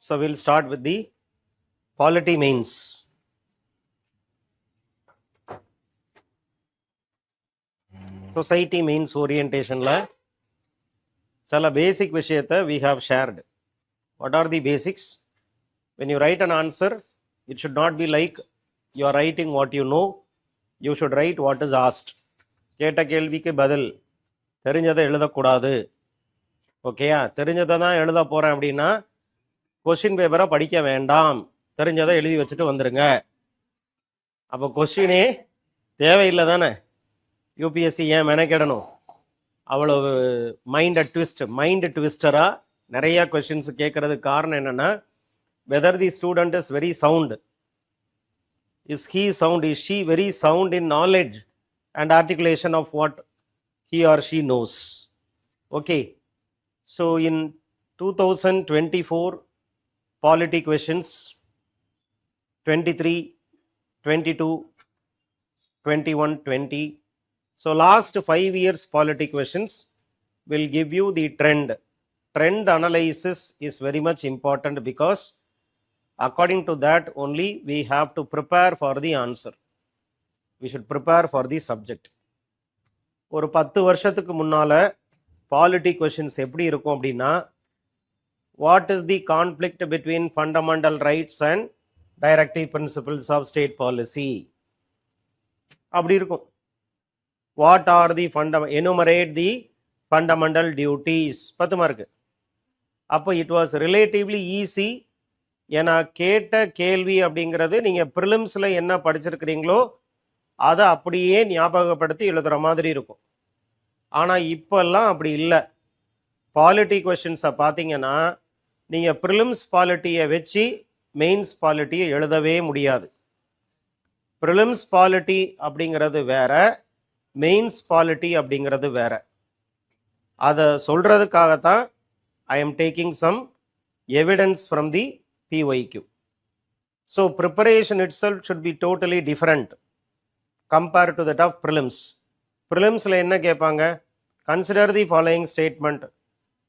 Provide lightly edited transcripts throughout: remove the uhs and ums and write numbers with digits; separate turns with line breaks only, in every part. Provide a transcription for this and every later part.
So we'll start with the polity mains. Society mains orientation la sala basic vishayatha we have shared. What are the basics? When you write an answer, it should not be like you are writing what you know. You should write what is asked. கேட்ட கேள்விக்கு பதில் தெரிஞ்சதை எழுதக்கூடாது. ஓகேயா? தெரிஞ்சதை தான் எழுத போகிறேன் அப்படின்னா கொஸ்டின் பேப்பரை படிக்க வேண்டாம், தெரிஞ்சதை எழுதி வச்சுட்டு வந்துடுங்க. அப்போ கொஸ்டினே தேவையில்லை தானே. யூபிஎஸ்சி ஏன் மெனக்கிடணும்? அவ்வளவு மைண்ட் ட்விஸ்டராக நிறைய கொஸ்டின்ஸ் கேட்கறதுக்கு காரணம் என்னென்னா, whether the student is very sound, is she very sound in knowledge and articulation of what he or she knows. Okay, so in 2024 polity questions 23, 22, 21, 20, so last 5 years polity questions will give you the trend analysis is very much important, because according to that only we have to prepare for the answer. We should prepare for the subject. ஒரு 10 வருஷத்துக்கு முன்னால polity questions எப்படி இருக்கும் அப்படின்னா, what is the conflict between fundamental rights and directive principles of state policy அப்படி இருக்கும். what are the enumerate the fundamental duties 10 mark. அப்போ it was relatively easy. ஏன்னா கேட்ட கேள்வி அப்படிங்கிறது நீங்கள் ப்ரிலிம்ஸில் என்ன படிச்சிருக்கிறீங்களோ அதை அப்படியே ஞாபகப்படுத்தி எழுதுகிற மாதிரி இருக்கும். ஆனால் இப்போல்லாம் அப்படி இல்லை. பாலிட்டி கொஷின்ஸை பார்த்தீங்கன்னா நீங்கள் ப்ரிலிம்ஸ் பாலிட்டியை வச்சு மெயின்ஸ் பாலிட்டியை எழுதவே முடியாது. ப்ரிலிம்ஸ் பாலிட்டி அப்படிங்கிறது வேற, மெயின்ஸ் பாலிட்டி அப்படிங்கிறது வேற. அதை சொல்கிறதுக்காகத்தான் I am taking some evidence from the PYQ. So preparation itself should be totally different compared to that of prelims. Prelims la enna kepanga, consider the following statement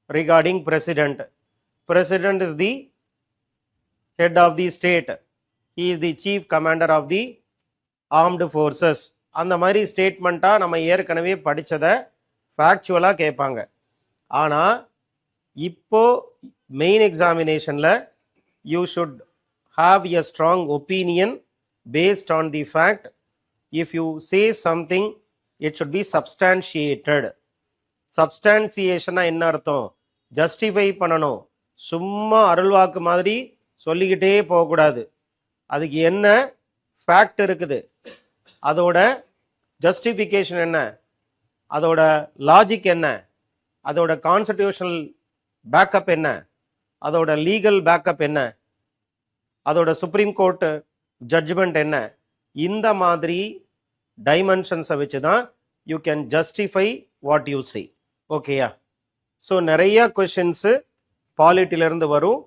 regarding president. President is the head of the state. He is the chief commander of the armed forces. அந்த மாதிரி ஸ்டேட்மெண்ட்டா நம்ம ஏற்கனவே படிச்சதை ஃபேக்சுவலாக கேட்பாங்க. ஆனால் இப்போ main எக்ஸாமினேஷனில் you should have a strong opinion based on the fact. If you say something, it should be substantiated. Substantiation என்ன அர்த்தம்? Justify பண்ணணும். சும்மா அருள்வாக்கு மாதிரி சொல்லிக்கிட்டே போகக்கூடாது. அதுக்கு என்ன ஃபேக்ட் இருக்குது, அதோட ஜஸ்டிஃபிகேஷன் என்ன, அதோட லாஜிக் என்ன, அதோட கான்ஸ்டிடியூஷனல் பேக்கப் என்ன, அதோட லீகல் பேக்கப் என்ன, அதோட சுப்ரீம் கோர்ட் ஜட்ஜ்மெண்ட் என்ன, இந்த மாதிரி டைமென்ஷன்ஸை வச்சு தான் you can justify what you say. ஓகேயா? ஸோ நிறைய கொஷின்ஸு பாலிட்டியிலேருந்து வரும்.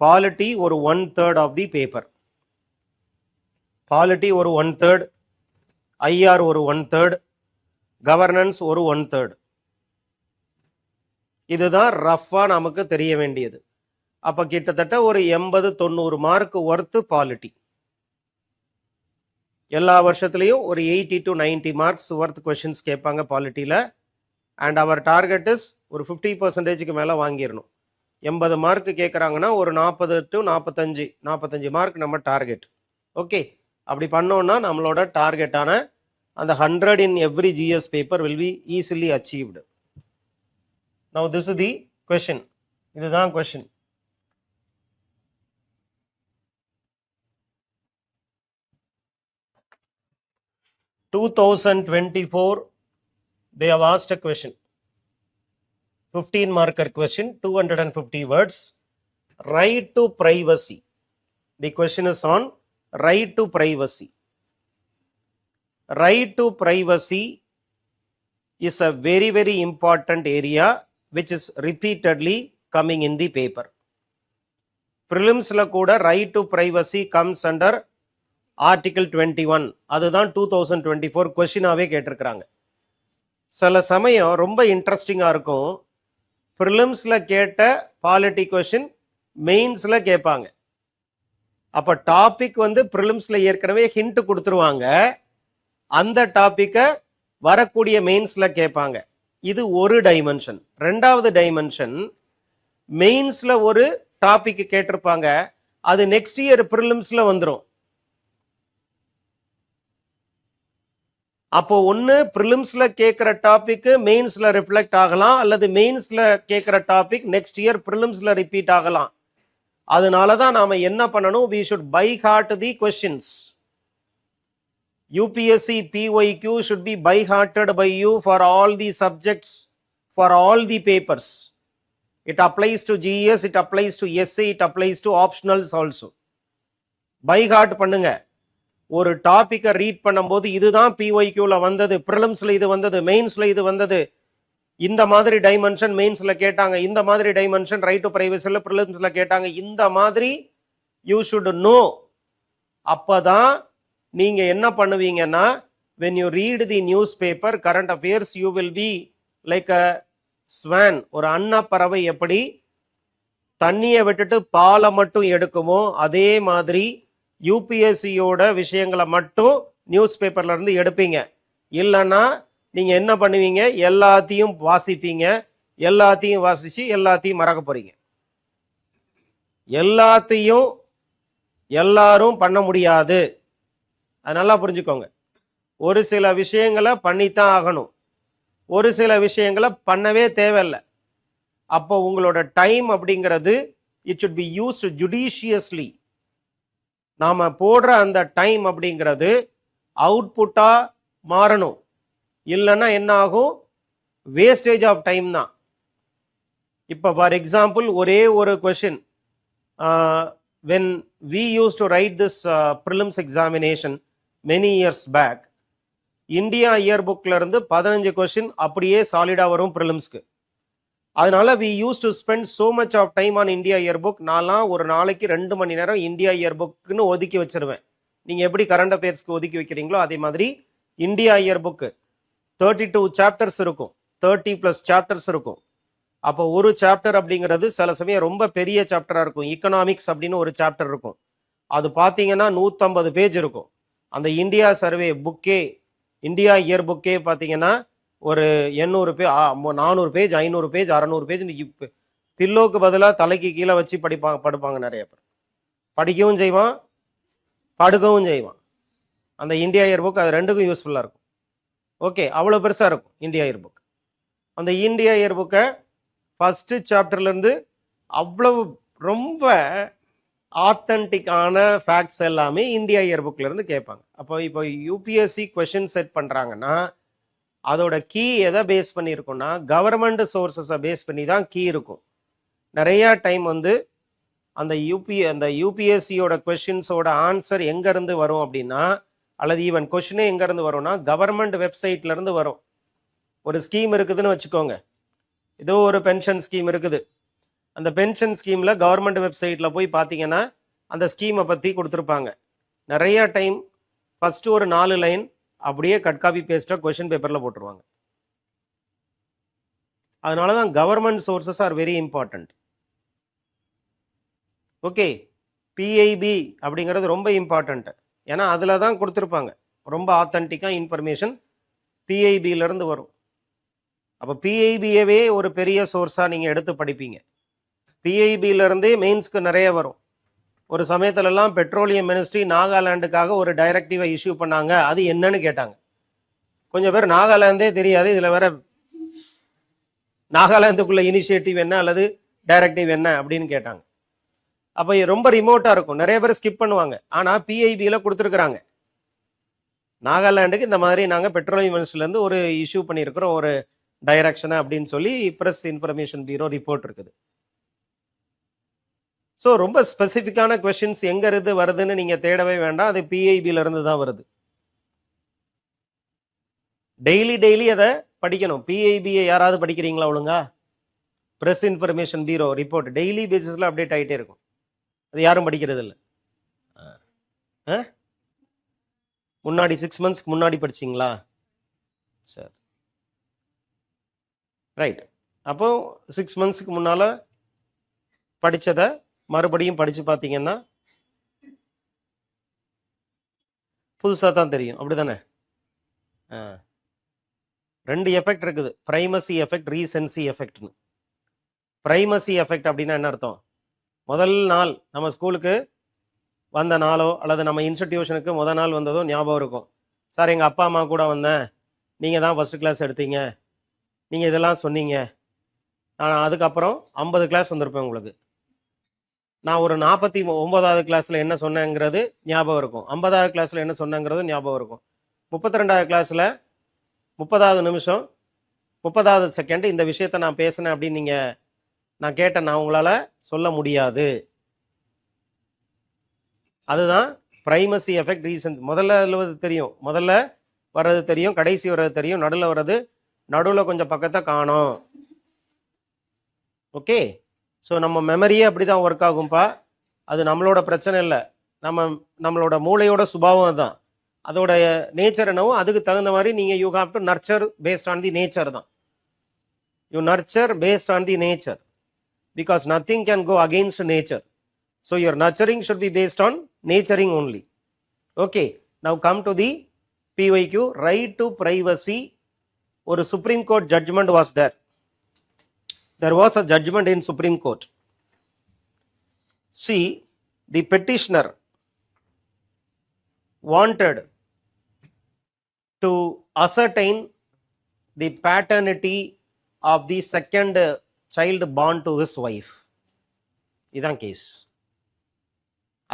பாலிட்டி ஒரு 1/3 ஆஃப் தி பேப்பர். பாலிட்டி ஒரு 1/3, ஐஆர் ஒரு 1/3, கவர்னன்ஸ் ஒரு 1/3. இதுதான் ரஃபாக நமக்கு தெரிய வேண்டியது. அப்போ கிட்டத்தட்ட ஒரு 80-90 மார்க் ஒர்த்து பாலிட்டி. எல்லா வருஷத்துலையும் ஒரு 80 to 90 மார்க்ஸ் ஒர்த் கொஷின்ஸ் கேட்பாங்க பாலிட்டியில். அண்ட் அவர் டார்கெட் இஸ் ஒரு 50% மேலே வாங்கிடணும். 80 மார்க் கேட்குறாங்கன்னா ஒரு 40 to 45 மார்க் நம்ம டார்கெட். ஓகே, அப்படி பண்ணோன்னா நம்மளோட டார்கெட்டான அந்த 100 in every GS paper will be easily achieved. Now this is the question. இதுதான் question. In 2024 they have asked a question, 15 marker question, 250 words. Right to privacy. The question is on right to privacy. Right to privacy is a very, very important area which is repeatedly coming in the paper. Prelims la kuda right to privacy comes under Article 21. அதுதான் 2024 கொஸ்டினாவே கேட்டிருக்கிறாங்க. சில சமயம் ரொம்ப இன்ட்ரெஸ்டிங்காக இருக்கும். ப்ரிலிம்ஸில் கேட்ட polity question மெயின்ஸ்ல கேட்பாங்க. அப்ப டாபிக் வந்து ப்ரிலிம்ஸ்ல ஏற்கனவே ஹிண்ட் கொடுத்துருவாங்க, அந்த டாபிக்க வரக்கூடிய மெயின்ஸ்ல கேட்பாங்க. இது ஒரு டைமென்ஷன். ரெண்டாவது டைமென்ஷன், மெயின்ஸ்ல ஒரு டாபிக் கேட்டிருப்பாங்க, அது நெக்ஸ்ட் இயர் ப்ரிலிம்ஸ்ல வந்துடும். அப்போ ஒன்னு ப்ரிலிம்ஸ்ல கேட்கிற டாபிக் மெயின்ஸ்ல ரிஃப்ளெக்ட் ஆகலாம், அல்லது மெயின்ஸ்ல கேட்கிற டாபிக் நெக்ஸ்ட் இயர் ப்ரிலிம்ஸ்ல ரிப்பீட் ஆகலாம். அதனாலதான் நாம என்ன பண்ணணும், we should by heart the questions. UPSC PYQ should be by hearted by you for all the subjects, for all the papers. It applies to GS, it applies to essay, it applies to optionals also. By heart பண்ணுங்க. ஒரு டாபிக்கை read பண்ணும்போது இதுதான் PYQல வந்தது, ப்ரிலிம்ஸ்ல இது வந்தது, மெயின்ஸ்ல இது வந்தது, இந்த மாதிரி டைமென்ஷன் மெயின்ஸ்ல கேட்டாங்க, இந்த மாதிரி டைமென்ஷன் ரைட் டு பிரைவசில ப்ரிலிம்ஸ்ல கேட்டாங்க, இந்த மாதிரி யூ ஷுட் நோ. அப்பதான் நீங்க என்ன பண்ணுவீங்கன்னா, when you read the newspaper current affairs, you will be like a swan. ஒரு அன்னப்பறவை எப்படி தண்ணியை விட்டுட்டு பாலை மட்டும் எடுக்குமோ, அதே மாதிரி யூபிஎஸ்சியோட விஷயங்களை மட்டும் நியூஸ் பேப்பர்ல இருந்து எடுப்பீங்க. இல்லைன்னா நீங்க என்ன பண்ணுவீங்க, எல்லாத்தையும் வாசிப்பீங்க, எல்லாத்தையும் வாசிச்சு எல்லாத்தையும் மறக்க போறீங்க. எல்லாத்தையும் எல்லாரும் பண்ண முடியாது, அது நல்லா புரிஞ்சுக்கோங்க. ஒரு சில விஷயங்களை பண்ணித்தான் ஆகணும், ஒரு சில விஷயங்களை பண்ணவே தேவையில்லை. அப்போ உங்களோட டைம் அப்படிங்கிறது it should be used judiciously. நாம போடுற அந்த டைம் அப்படிங்கிறது அவுட்புட்டா மாறணும், இல்லைன்னா என்ன ஆகும், வேஸ்டேஜ் ஆஃப் டைம் தான். இப்போ ஃபார் எக்ஸாம்பிள் ஒரே ஒரு question, when we used to write this prelims examination many years back, India year புக்ல இருந்து 15 கொஸ்டின் அப்படியே சாலிடா வரும் ப்ரிலிம்ஸ்க்கு. அதனால we used to spend so much of time on India year book. நான்லாம் ஒரு நாளைக்கு 2 மணி நேரம் இந்தியா இயர் புக்குன்னு ஒதுக்கி வச்சிருவேன். நீங்க எப்படி கரண்ட் அஃபேர்ஸ்க்கு ஒதுக்கி வைக்கிறீங்களோ அதே மாதிரி இந்தியா இயர் புக்கு 32 சாப்டர்ஸ் இருக்கும், 30+ சாப்டர்ஸ் இருக்கும். அப்போ ஒரு சாப்டர் அப்படிங்கிறது சில சமயம் ரொம்ப பெரிய சாப்டரா இருக்கும். எக்கனாமிக்ஸ் அப்படின்னு ஒரு சாப்டர் இருக்கும், அது பார்த்தீங்கன்னா 150 பேஜ் இருக்கும். அந்த இந்தியா சர்வே புக்கே, இந்தியா இயர் புக்கே பார்த்தீங்கன்னா ஒரு 800 பேஜ், 400 பேஜ், 500 பேஜ், 600 பேஜ். பில்லோக்கு பதிலாக தலைக்கு கீழே வச்சு படுப்பாங்க நிறைய பேர். படிக்கவும் செய்வான், படுக்கவும் செய்வான். அந்த இந்தியா இயர் புக் அது ரெண்டுக்கும் யூஸ்ஃபுல்லாக இருக்கும். ஓகே, அவ்வளோ பெருசாக இருக்கும் இந்தியா இயர் புக். அந்த இந்தியா இயர் புக்கை ஃபஸ்ட்டு சாப்டர்லேருந்து அவ்வளவு ரொம்ப ஆத்தன்டிக்கான ஃபேக்ட்ஸ் எல்லாமே இந்தியா இயர் புக்லேருந்து கேட்பாங்க. இப்போ யூபிஎஸ்சி கொஷின் செட் பண்ணுறாங்கன்னா அதோட கீ எதை பேஸ் பண்ணியிருக்கும்னா கவர்மெண்ட் சோர்சஸை பேஸ் பண்ணி தான் கீ இருக்கும். நிறையா டைம் வந்து அந்த யூபிஎஸ்சியோட கொஷின்ஸோட ஆன்சர் எங்கேருந்து வரும் அப்படின்னா, அல்லது ஈவன் கொஷினே எங்கேருந்து வரும்னா கவர்மெண்ட் வெப்சைட்லேருந்து வரும். ஒரு ஸ்கீம் இருக்குதுன்னு வச்சுக்கோங்க, ஏதோ ஒரு பென்ஷன் ஸ்கீம் இருக்குது, அந்த பென்ஷன் ஸ்கீமில் கவர்மெண்ட் வெப்சைட்டில் போய் பார்த்தீங்கன்னா அந்த ஸ்கீமை பற்றி கொடுத்துருப்பாங்க. நிறையா டைம் ஃபஸ்ட்டு ஒரு 4 லைன் அப்படியே கட் காப்பி பேஸ்ட்டாக கொஷின் பேப்பரில் போட்டுருவாங்க. அதனால தான் government sources are very important. Okay, PIB அப்படிங்கிறது ரொம்ப இம்பார்ட்டன்ட், ஏன்னா அதில் தான் கொடுத்துருப்பாங்க ரொம்ப ஆத்தன்டிக்காக இன்ஃபர்மேஷன் பிஐபியிலேருந்து வரும். அப்போ பிஐபியவே ஒரு பெரிய சோர்ஸாக நீங்கள் எடுத்து படிப்பீங்க. பிஐபியிலேருந்தே மெயின்ஸ்க்கு நிறைய வரும். ஒரு சமயத்துலலாம் பெட்ரோலியம் மினிஸ்ட்ரி நாகாலாண்டுக்காக ஒரு டைரக்டிவை இஷ்யூ பண்ணாங்க, அது என்னன்னு கேட்டாங்க. கொஞ்சம் பேர் நாகாலாந்தே தெரியாது, இதில் வேற நாகாலாந்துக்குள்ள இனிஷியேட்டிவ் என்ன அல்லது டைரக்டிவ் என்ன அப்படின்னு கேட்டாங்க. அப்போ ரொம்ப ரிமோட்டாக இருக்கும், நிறைய பேர் ஸ்கிப் பண்ணுவாங்க. ஆனால் பிஐபியில் கொடுத்துருக்குறாங்க, நாகாலாண்டுக்கு இந்த மாதிரி நாங்கள் பெட்ரோலியம் மினிஸ்ட்ரிலேருந்து ஒரு இஷ்யூ பண்ணியிருக்கிறோம் ஒரு டைரக்ஷனை அப்படின்னு சொல்லி பிரஸ் இன்ஃபர்மேஷன் பியூரோ ரிப்போர்ட் இருக்குது. ஸோ ரொம்ப ஸ்பெசிஃபிக்கான கொஷின்ஸ் எங்கே இருந்து வருதுன்னு நீங்கள் தேடவே வேண்டாம், அது பிஐபியிலேருந்து தான் வருது. டெய்லி அதை படிக்கணும். பிஐபியை யாராவது படிக்கிறீங்களா ஒழுங்கா? Press information bureau report daily பேசிஸில் அப்டேட் ஆகிட்டே இருக்கும், அது யாரும் படிக்கிறது இல்லை. முன்னாடி 6 மந்த்ஸ்க்கு முன்னாடி படிச்சிங்களா? சரி, ரைட். அப்போ 6 மந்த்ஸ்க்கு முன்னால் படித்ததை மறுபடியும் படிச்சு பார்த்தீங்கன்னா புதுசாக தான் தெரியும், அப்படிதானே? ரெண்டு எஃபெக்ட் இருக்குது, பிரைமசி எஃபெக்ட், ரீசென்சி எஃபெக்ட்னு. பிரைமசி எஃபெக்ட் அப்படின்னா என்ன அர்த்தம்? முதல் நாள் நம்ம ஸ்கூலுக்கு வந்த நாளோ அல்லது நம்ம இன்ஸ்டிடியூஷனுக்கு முதல் நாள் வந்ததோ ஞாபகம் இருக்கும். சார் எங்கள் அப்பா அம்மா கூட வந்தேன், நீங்கள் தான் ஃபஸ்ட்டு கிளாஸ் எடுத்தீங்க, நீங்கள் இதெல்லாம் சொன்னீங்க. நான் அதுக்கப்புறம் 50 கிளாஸ் வந்திருப்பேன் உங்களுக்கு. நான் ஒரு 49வது கிளாஸில் என்ன சொன்னேங்கிறது ஞாபகம் இருக்கும், 50வது கிளாஸில் என்ன சொன்னேங்கிறது ஞாபகம் இருக்கும், 32வது கிளாஸில் 30வது நிமிஷம் 30வது செகண்ட் இந்த விஷயத்த நான் பேசினேன் அப்படின்னு நீங்கள் நான் கேட்டேன், நான் உங்களால் சொல்ல முடியாது. அதுதான் பிரைமசி எஃபெக்ட், ரீசன். முதல்ல தெரியும், முதல்ல வர்றது தெரியும், கடைசி வர்றது தெரியும், நடுவில் வர்றது, நடுவில் கொஞ்சம் பக்கத்தை காணும். ஓகே, ஸோ நம்ம மெமரியே அப்படி தான் ஒர்க் ஆகும்பா. அது நம்மளோட பிரச்சனை இல்லை, நம்மளோட மூளையோட சுபாவம் அதுதான், அதோட நேச்சர் என்னவோ அதுக்கு தகுந்த மாதிரி நீங்கள் you have to nurture based on the nature தான். You nurture based on the nature because nothing can go against nature. So your nurturing should be based on nurturing only. Okay, now come to the PYQ. Right to privacy. Or Supreme Court judgment was there. There was a judgment in Supreme Court. See, the petitioner wanted to ascertain the paternity of the second child born to his wife. இதான் case,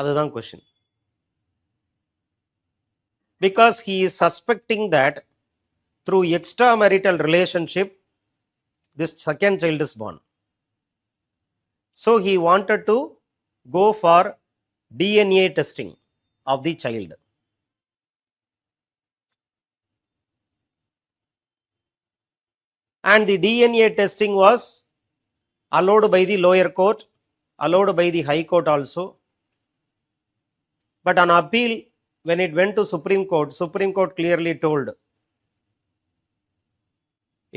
அதுதான் question. Because he is suspecting that through extramarital relationship this second child is born. So he wanted to go for DNA testing of the child. And the DNA testing was allowed by the lower court, allowed by the high court also. But on appeal, when it went to Supreme Court clearly told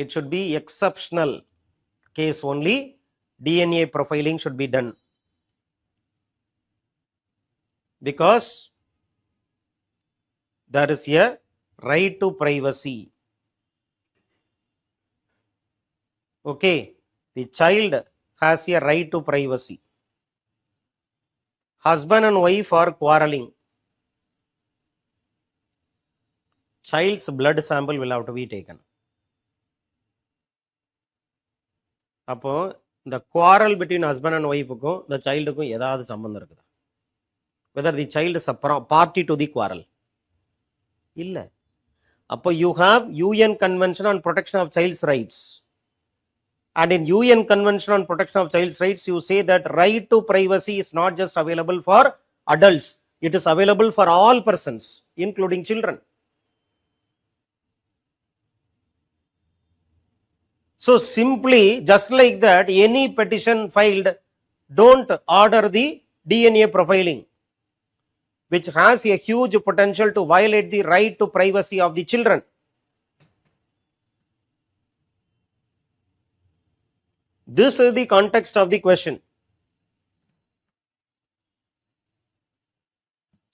it should be exceptional case only, DNA profiling should be done. Because there is a right to privacy. Okay, the child has a right to privacy. Husband and wife are quarreling. Child's blood sample will have to be taken. அப்போ இந்த quarrel between husband and wife க்கும் the child க்கும் ஏதாவது சம்பந்தம் இருக்குதா? Whether the child is a party to the quarrel? இல்ல. அப்போ you have UN Convention on Protection of Child's Rights. And in UN Convention on Protection of Child's Rights, you say that right to privacy is not just available for adults, it is available for all persons, including children. So simply, just like that, any petition filed, don't order the DNA profiling, which has a huge potential to violate the right to privacy of the children. This is the context of the question.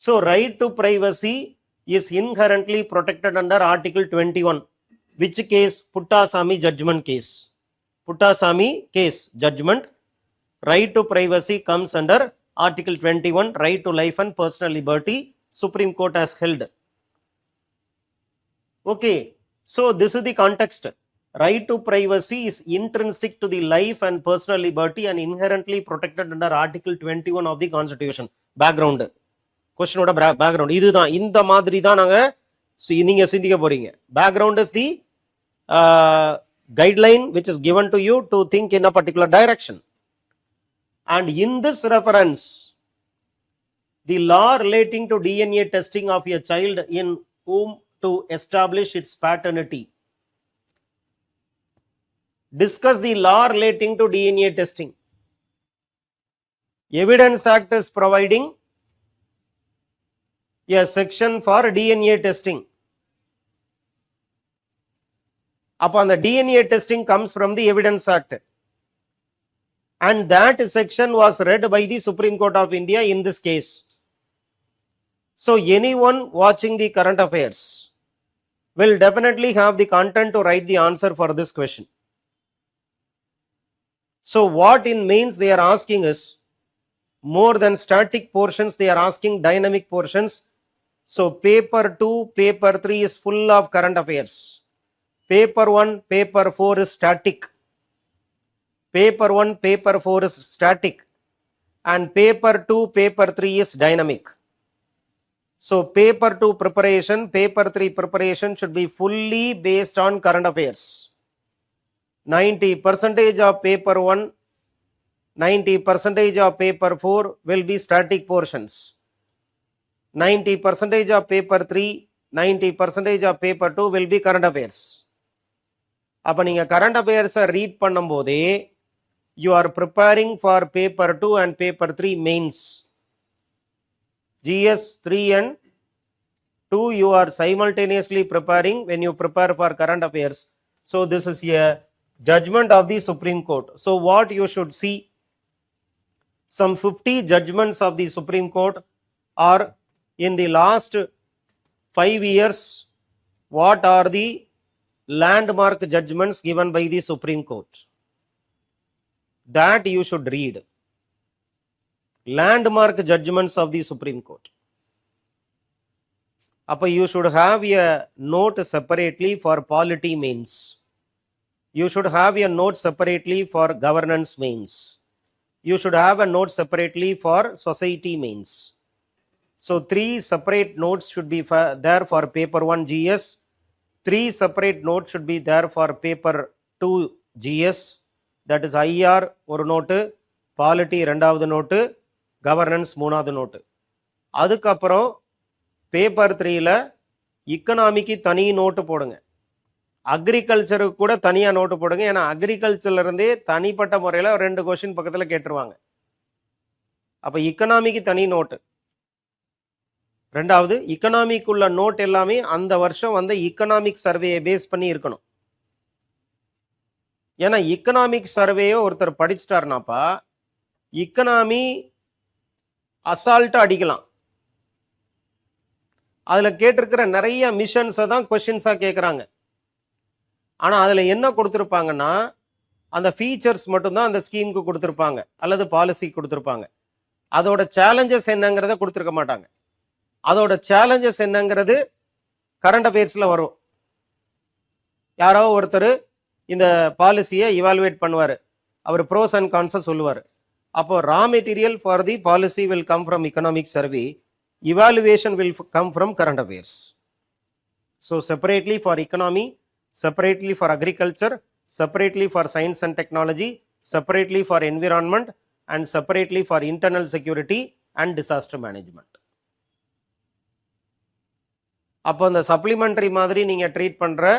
So, right to privacy is inherently protected under Article 21. Which case? Puttasamy judgment case. Puttasamy case judgment. Right to privacy comes under Article 21, right to life and personal liberty. Supreme Court has held. Okay, so this is the context. Right to privacy is intrinsic to the life and personal liberty and inherently protected under Article 21 of the Constitution. Background. Question oda background. இதுதான், இந்த மாதிரி தான் நாங்க நீங்க சிந்திக்க போறீங்க. Background is the guideline which is given to you to think in a particular direction. And in this reference, the law relating to DNA testing of a child in whom to establish its paternity. Discuss the law relating to DNA testing. Evidence Act is providing a section for DNA testing. Upon the DNA testing comes from the Evidence Act. and that section was read by the Supreme Court of India in this case. So anyone watching the current affairs will definitely have the content to write the answer for this question. So what in mains they are asking is more than static portions, they are asking dynamic portions. So paper 2, paper 3 is full of current affairs. Paper 1, paper 4 is static. Paper 1, paper 4 is static. And paper 2, paper 3 is dynamic. So paper 2 preparation, paper 3 preparation should be fully based on current affairs. 90% of paper 1, 90% of paper 4 will be static portions. 90% of paper 3, 90% of paper 2 will be current affairs. அப்ப நீங்க current affairs read பண்ணும்போதே you are preparing for paper 2 and paper 3 mains. GS 3 and 2 you are simultaneously preparing when you prepare for current affairs. So this is a judgment of the Supreme Court. So what you should see, some 50 judgments of the Supreme Court are in the last 5 years. What are the landmark judgments given by the Supreme Court? That you should read. Landmark judgments of the Supreme Court. Appa you should have a note separately for polity mains. You should have a note separately for governance mains. You should have a note separately for society mains. So 3 separate notes should be there for paper 1 GS. 3 separate notes should be there for paper 2 GS. That is IR ஒரு note, polity ரெண்டாவது note, governance மூணாவது note. அதுக்கப்புறம் paper 3ல இக்கனாமிக்கு தனி note போடுங்க. அக்ரிகல்ச்சருக்கு கூட தனியாக note போடுங்க. ஏன்னா அக்ரிகல்ச்சர்ல இருந்தே தனிப்பட்ட முறையில் 2 கொஸ்டின் பக்கத்தில் கேட்டுருவாங்க. அப்போ இக்கனாமிக்கு தனி நோட்டு. ரெண்டாவது இக்கனாமிக் உள்ள நோட் எல்லாமே அந்த வருஷம் வந்து இக்கனாமிக் சர்வேயை பேஸ் பண்ணி இருக்கணும். ஏன்னா இக்கனாமிக் சர்வேயோ ஒருத்தர் படிச்சிட்டாருனாப்பா இக்கனாமி அசால்ட்டா அடிக்கலாம். அதுல கேட்டிருக்கிற நிறைய மிஷன்ஸை தான் கொஸ்டின்ஸா கேட்குறாங்க. ஆனா அதுல என்ன கொடுத்துருப்பாங்கன்னா அந்த ஃபீச்சர்ஸ் மட்டும்தான் அந்த ஸ்கீமுக்கு கொடுத்துருப்பாங்க அல்லது பாலிசி கொடுத்துருப்பாங்க. அதோட சேலஞ்சஸ் என்னங்கிறத கொடுத்துருக்க மாட்டாங்க. அதோட சேலஞ்சஸ் என்னங்கிறது கரண்ட் அஃபேர்ஸ்ல வரும். யாரோ ஒருத்தர் இந்த பாலிசியை இவாலுவேட் பண்ணுவார். அவர் ப்ரோஸ் அண்ட் கான்ஸை சொல்லுவார். அப்போ raw material for the policy will come from economic survey, evaluation will come from current affairs. So separately for economy, separately for agriculture, separately for science and technology, separately for environment, and separately for internal security and disaster management. அப்போ அந்த supplementary மாதிரி நீங்க treat பண்ற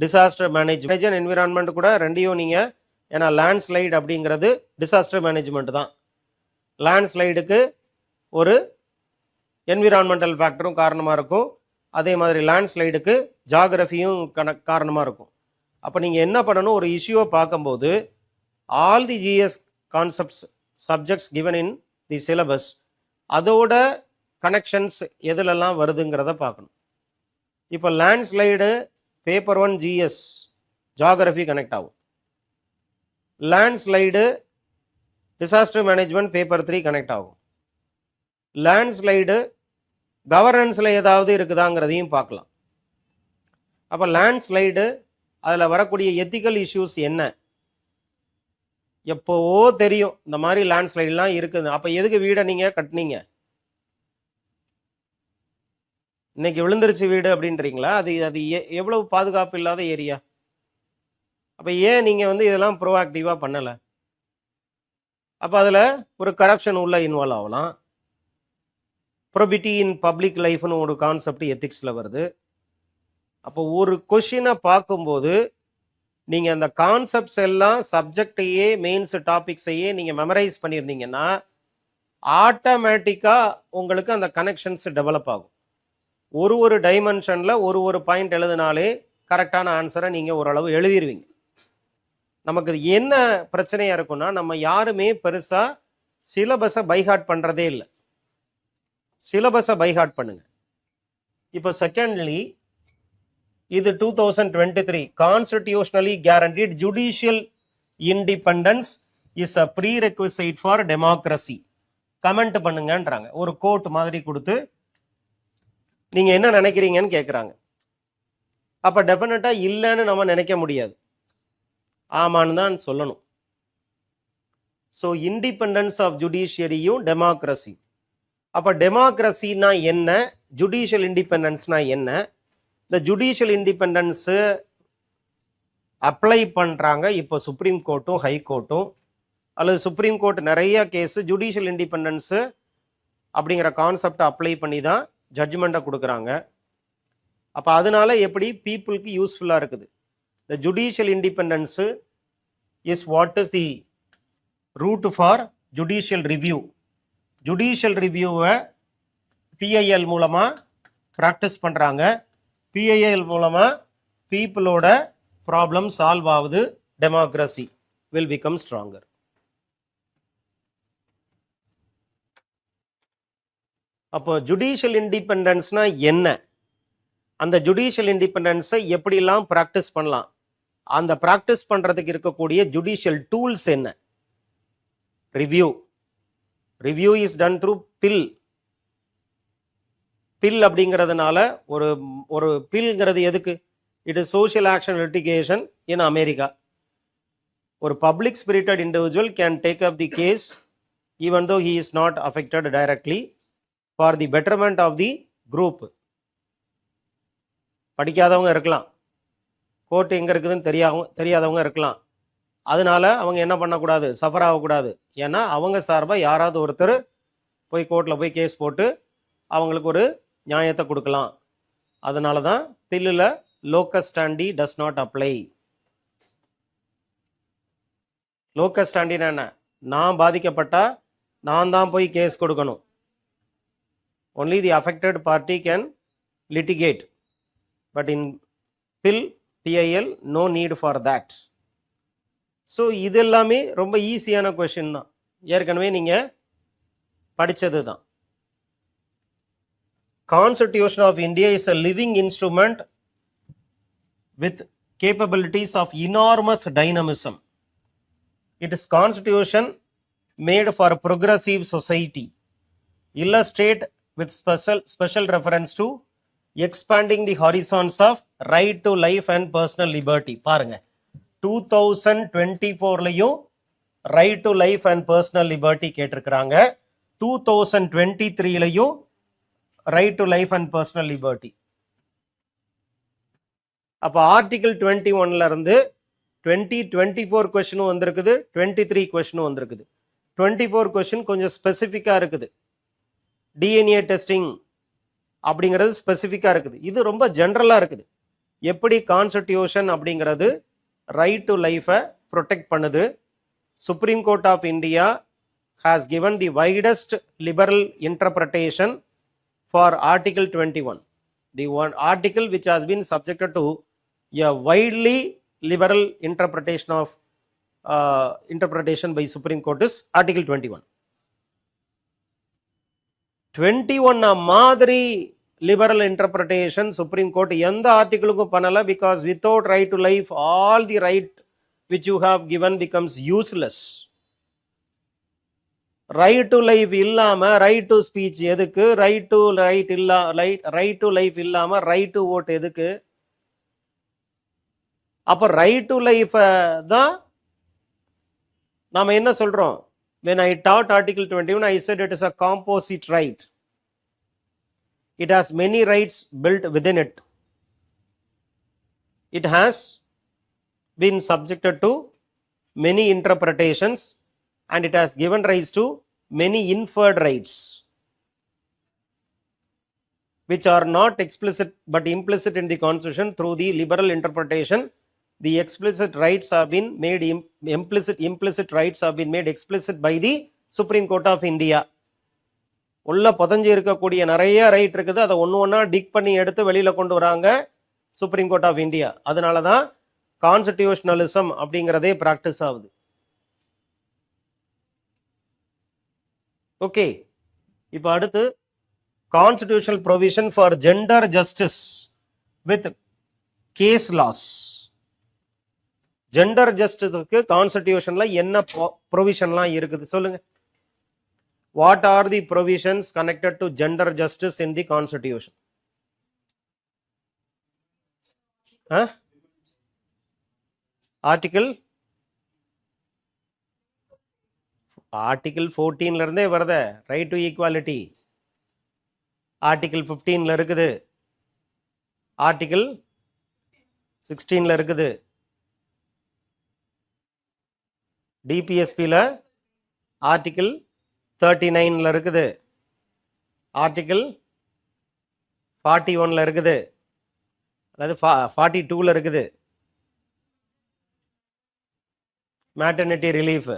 disaster management and environment கூட ரெண்டையும் நீங்க, ஏன்னா landslide அப்படிங்கிறது டிசாஸ்டர் மேனேஜ்மெண்ட் தான். லேண்ட்ஸ்லைடுக்கு ஒரு என்விரான்மெண்டல் ஃபேக்டரும் காரணமாக இருக்கும், அதே மாதிரி லேண்ட்ஸ்லைடுக்கு ஜாகிரஃபியும் காரணமாக இருக்கும். அப்போ நீங்கள் என்ன பண்ணணும், ஒரு இஷ்யூவை பார்க்கும்போது all the GS concepts subjects given in the syllabus அதோட கனெக்ஷன்ஸ் எதுலெல்லாம் வருதுங்கிறத பார்க்கணும். இப்போ landslide paper 1 GS geography connect ஆகும். Landslide disaster management paper 3 connect ஆகும். லேண்ட்ஸ்லைடு கவர்னன்ஸில் ஏதாவது இருக்குதாங்கிறதையும் பார்க்கலாம். அப்போ லேண்ட்ஸ்லைடு அதில் வரக்கூடிய எத்திக்கல் இஷ்யூஸ் என்ன, எப்போவோ தெரியும் இந்த மாதிரி லேண்ட்ஸ்லைட்லாம் இருக்குது. அப்போ எதுக்கு வீடை நீங்கள் கட்டினீங்க, இன்னைக்கு விழுந்துருச்சு வீடு அப்படின்றீங்களா? அது அது எவ்வளவு பாதுகாப்பு இல்லாத ஏரியா. அப்போ ஏன் நீங்கள் வந்து இதெல்லாம் ப்ரோஆக்டிவாக பண்ணலை? அப்போ அதில் ஒரு கரப்ஷன் உள்ள இன்வால்வ் ஆகலாம். ப்ரொபிட்டி இன் பப்ளிக் லைஃப்னு ஒரு கான்செப்ட் எத்திக்ஸில் வருது. அப்போ ஒரு கொஷினை பார்க்கும்போது நீங்கள் அந்த கான்செப்ட்ஸ் எல்லாம் சப்ஜெக்டையே மெயின்ஸ் டாபிக்ஸையே நீங்கள் மெமரைஸ் பண்ணியிருந்தீங்கன்னா ஆட்டோமேட்டிக்காக உங்களுக்கு அந்த கனெக்ஷன்ஸ் டெவலப் ஆகும். ஒரு டைமென்ஷனில் ஒரு பாயிண்ட் எழுதினாலே கரெக்டான ஆன்சரை நீங்கள் ஓரளவு எழுதிடுவீங்க. நமக்கு என்ன பிரச்சனையா இருக்கும்னா நம்ம யாருமே பெருசா சிலபஸை பைஹார்ட் பண்றதே இல்லை. சிலபஸை பைஹார்ட் பண்ணுங்க. இப்போ செகண்ட்லி இது 2023 constitutionally guaranteed judicial independence is a prerequisite for democracy. Comment பண்ணுங்கன்றாங்க. ஒரு கோட் மாதிரி கொடுத்து நீங்க என்ன நினைக்கிறீங்கன்னு கேட்குறாங்க. அப்ப டெஃபினட்டா இல்லைன்னு நம்ம நினைக்க முடியாது, ஆமான்னு தான் சொல்லணும். ஸோ இண்டிபெண்டன்ஸ் ஆஃப் ஜுடிஷியரியும் டெமோக்ரஸி. அப்ப டெமோக்ரஸினா என்ன, ஜுடிஷியல் இண்டிபெண்டன்ஸ்னா என்ன? இந்த ஜுடிஷியல் இண்டிபெண்டன்ஸ் அப்ளை பண்றாங்க இப்போ சுப்ரீம் கோர்ட்டும் ஹை கோர்ட்டும். அல்லது சுப்ரீம் கோர்ட் நிறைய கேஸ் ஜுடிஷியல் இண்டிபெண்டன்ஸ் அப்படிங்கிற கான்செப்டை அப்ளை பண்ணி தான் ஜட்ஜ்மெண்ட்டை கொடுக்குறாங்க. அப்போ அதனால எப்படி பீப்புளுக்கு யூஸ்ஃபுல்லாக இருக்குது. The judicial independence is what is the root for judicial review. Judicial ரிவ்யூவை பிஐஎல் மூலமாக ப்ராக்டிஸ் பண்ணுறாங்க. பிஐஎல் மூலமாக பீப்புளோட ப்ராப்ளம் சால்வ் ஆகுது. Democracy will become stronger. அப்போ ஜுடிஷியல் இண்டிபெண்டன்ஸ்னா என்ன, அந்த ஜுடிஷியல் இண்டிபெண்டன்ஸை எப்படிலாம் ப்ராக்டிஸ் பண்ணலாம், அந்த ப்ராக்டிஸ் பண்ணுறதுக்கு இருக்கக்கூடிய ஜுடிஷியல் டூல்ஸ் என்ன? Review. Review is done through PIL. PIL அப்படிங்கிறதுனால ஒரு பில்ங்கிறது எதுக்கு? It is social action litigation in America. ஒரு public spirited individual can take up the case even though he is not affected directly for the betterment of the group. படிக்காதவங்க இருக்கலாம், court எங்கே இருக்குதுன்னு தெரியாதவங்க இருக்கலாம். அதனால அவங்க என்ன பண்ணக்கூடாது, சஃபர் ஆகக்கூடாது. ஏன்னா அவங்க சார்பாக யாராவது ஒருத்தர் போய் கோர்ட்டில் போய் கேஸ் போட்டு அவங்களுக்கு ஒரு நியாயத்தை கொடுக்கலாம். அதனால தான் பில்லில் locus standi does not apply. லோக்கஸ் ஸ்டாண்டினா என்ன? நான் பாதிக்கப்பட்டா நான் தான் போய் கேஸ் கொடுக்கணும். only the affected party can litigate, but in PIL no need for that. So இது எல்லாமே ரொம்ப ஈஸியான கொஷின் தான், ஏற்கனவே நீங்கள் படித்தது தான். Constitution of India is a living instrument with capabilities of enormous dynamism. It is constitution made for a progressive society. Illustrate with special reference to expanding the horizons of right to life and personal liberty. பாருங்க, 2024லயும் right to life and personal liberty கேட்டிருக்கிறாங்க. 2023லயும் right to life and personal liberty. அப்போ article 21ல இருந்து 2024 கொஸ்டினும் வந்திருக்குது, 23 கொஸ்டினும் வந்திருக்குது. 24 question கொஞ்சம் ஸ்பெசிஃபிக்காக இருக்குது. டிஎன்ஏ டெஸ்டிங் அப்படிங்கிறது ஸ்பெசிஃபிக்காக இருக்குது. இது ரொம்ப ஜென்ரலாக இருக்குது. எப்படி கான்ஸ்டிடியூஷன் அப்படிங்கிறது ரைட் டு லைஃபை ப்ரொடெக்ட் பண்ணுது. Supreme Court of India has given the widest liberal interpretation for article 21. The one article which has been subjected to a widely liberal interpretation by Supreme Court is Article 21. 21 மாதிரி liberal interpretation supreme court எந்த ஆர்டிகிளுக்கும் பண்ணல. Because without right to life all the right which you have given becomes useless. Right to life இல்லாம right to speech எதுக்கு? Right to life இல்லாம right to vote எதுக்கு? அப்ப right to life தான் நாம என்ன சொல்றோம்? when I taught Article 21, I said it is a composite right. It has many rights built within it. It has been subjected to many interpretations and it has given rise to many inferred rights which are not explicit but implicit in the Constitution. Through the liberal interpretation, the explicit rights have been made implicit rights have been made explicit by the Supreme Court of India. உள்ள புதஞ்சு இருக்கக்கூடிய நிறைய right இருக்குது, அதை ஒன்று ஒன்றா tick பண்ணி எடுத்து வெளியில் கொண்டு வராங்க சுப்ரீம் கோர்ட் ஆஃப் இந்தியா. அதனால தான் கான்ஸ்டிடியூஷனலிசம் அப்படிங்கிறதே பிராக்டிஸ் ஆகுது. ஓகே, இப்போ அடுத்து constitutional provision for gender justice with case laws. Gender ஜஸ்டிஸ்க்கு கான்ஸ்டிடியூஷன்ல என்ன ப்ரொவிஷன்லாம் இருக்குது சொல்லுங்க. What are the provisions connected to gender justice in the constitution? Article 14 இருந்தே வருத, ரைட் டு ஈக்வாலிட்டி. ஆர்டிகிள் 15 இருக்குது, ஆர்டிகிள் 16 இருக்குது, டிபிஎஸ்பியில் ஆர்டிகிள் 39 இருக்குது, ஆர்டிகிள் 41 இருக்குது, அதாவது 42 இருக்குது, மேட்டர்னிட்டி ரிலீஃப்.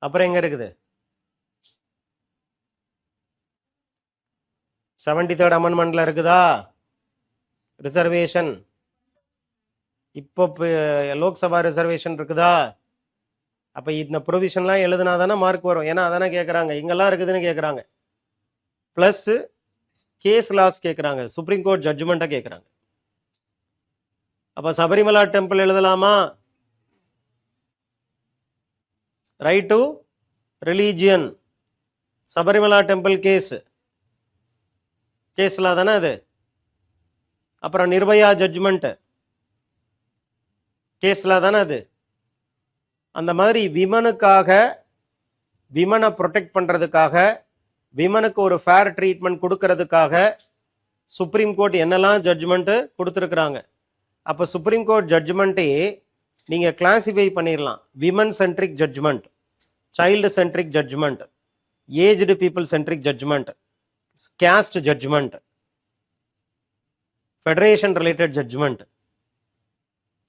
அப்புறம் எங்க இருக்குது? 73rd அமெண்ட்மெண்ட்ல இருக்குதா ரிசர்வேஷன்? இப்போ லோக்சபா ரிசர்வேஷன் இருக்குதா? அப்ப இந்த ப்ரொவிஷன்லாம் எழுதுனா தானே மார்க் வரும். ஏன்னா அதானே கேட்குறாங்க, இங்கெல்லாம் இருக்குதுன்னு கேட்குறாங்க. ப்ளஸ் கேஸ் லாஸ் கேட்குறாங்க, சுப்ரீம் கோர்ட் ஜட்ஜ்மெண்ட்டை கேட்குறாங்க. அப்போ சபரிமலா டெம்பிள் எழுதலாமா? Right to religion, Sabarimala temple கேஸ்ல தானே அது. அப்புறம் நிர்பயா ஜட்ஜ்மெண்ட் கேஸ்ல தானே அது. அந்த மாதிரி விமனுக்காக, விமனை ப்ரொடெக்ட் பண்றதுக்காக, விமனுக்கு ஒரு ஃபேர் ட்ரீட்மெண்ட் கொடுக்கறதுக்காக சுப்ரீம் கோர்ட் என்னெல்லாம் ஜட்ஜ்மெண்ட் கொடுத்துருக்குறாங்க. அப்போ சுப்ரீம் கோர்ட் ஜட்ஜ்மெண்ட்டே நீங்க கிளாசிஃபை பண்ணிடலாம். Women centric judgment, child centric judgment, aged people centric judgment, caste judgment, federation related judgment,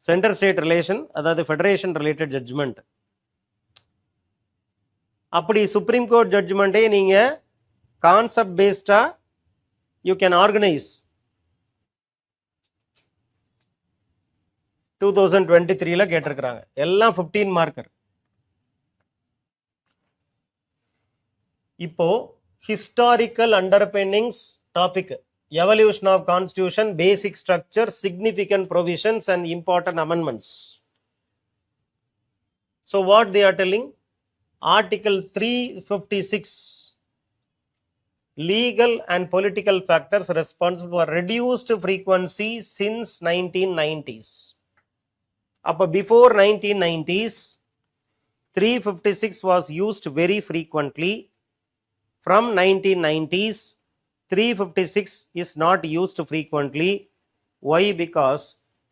center state relation, அதாவது federation related judgment. அப்படி சுப்ரீம் கோர்ட் ஜட்ஜ்மெண்ட்டே நீங்க கான்செப்ட் பேஸ்டா யூ கேன் ஆர்கனைஸ். 2023ல கேட்டிருக்கிறாங்க, எல்லாம் 15 மார்க்கர். இப்போ historical underpinnings topic, evolution of constitution, basic structure, significant provisions and important amendments. So what they are telling? Article 356, legal and political factors responsible for reduced frequency since 1990s. Up before 1990s 356 was used very frequently. From 1990s 356 is not used frequently. Why? Because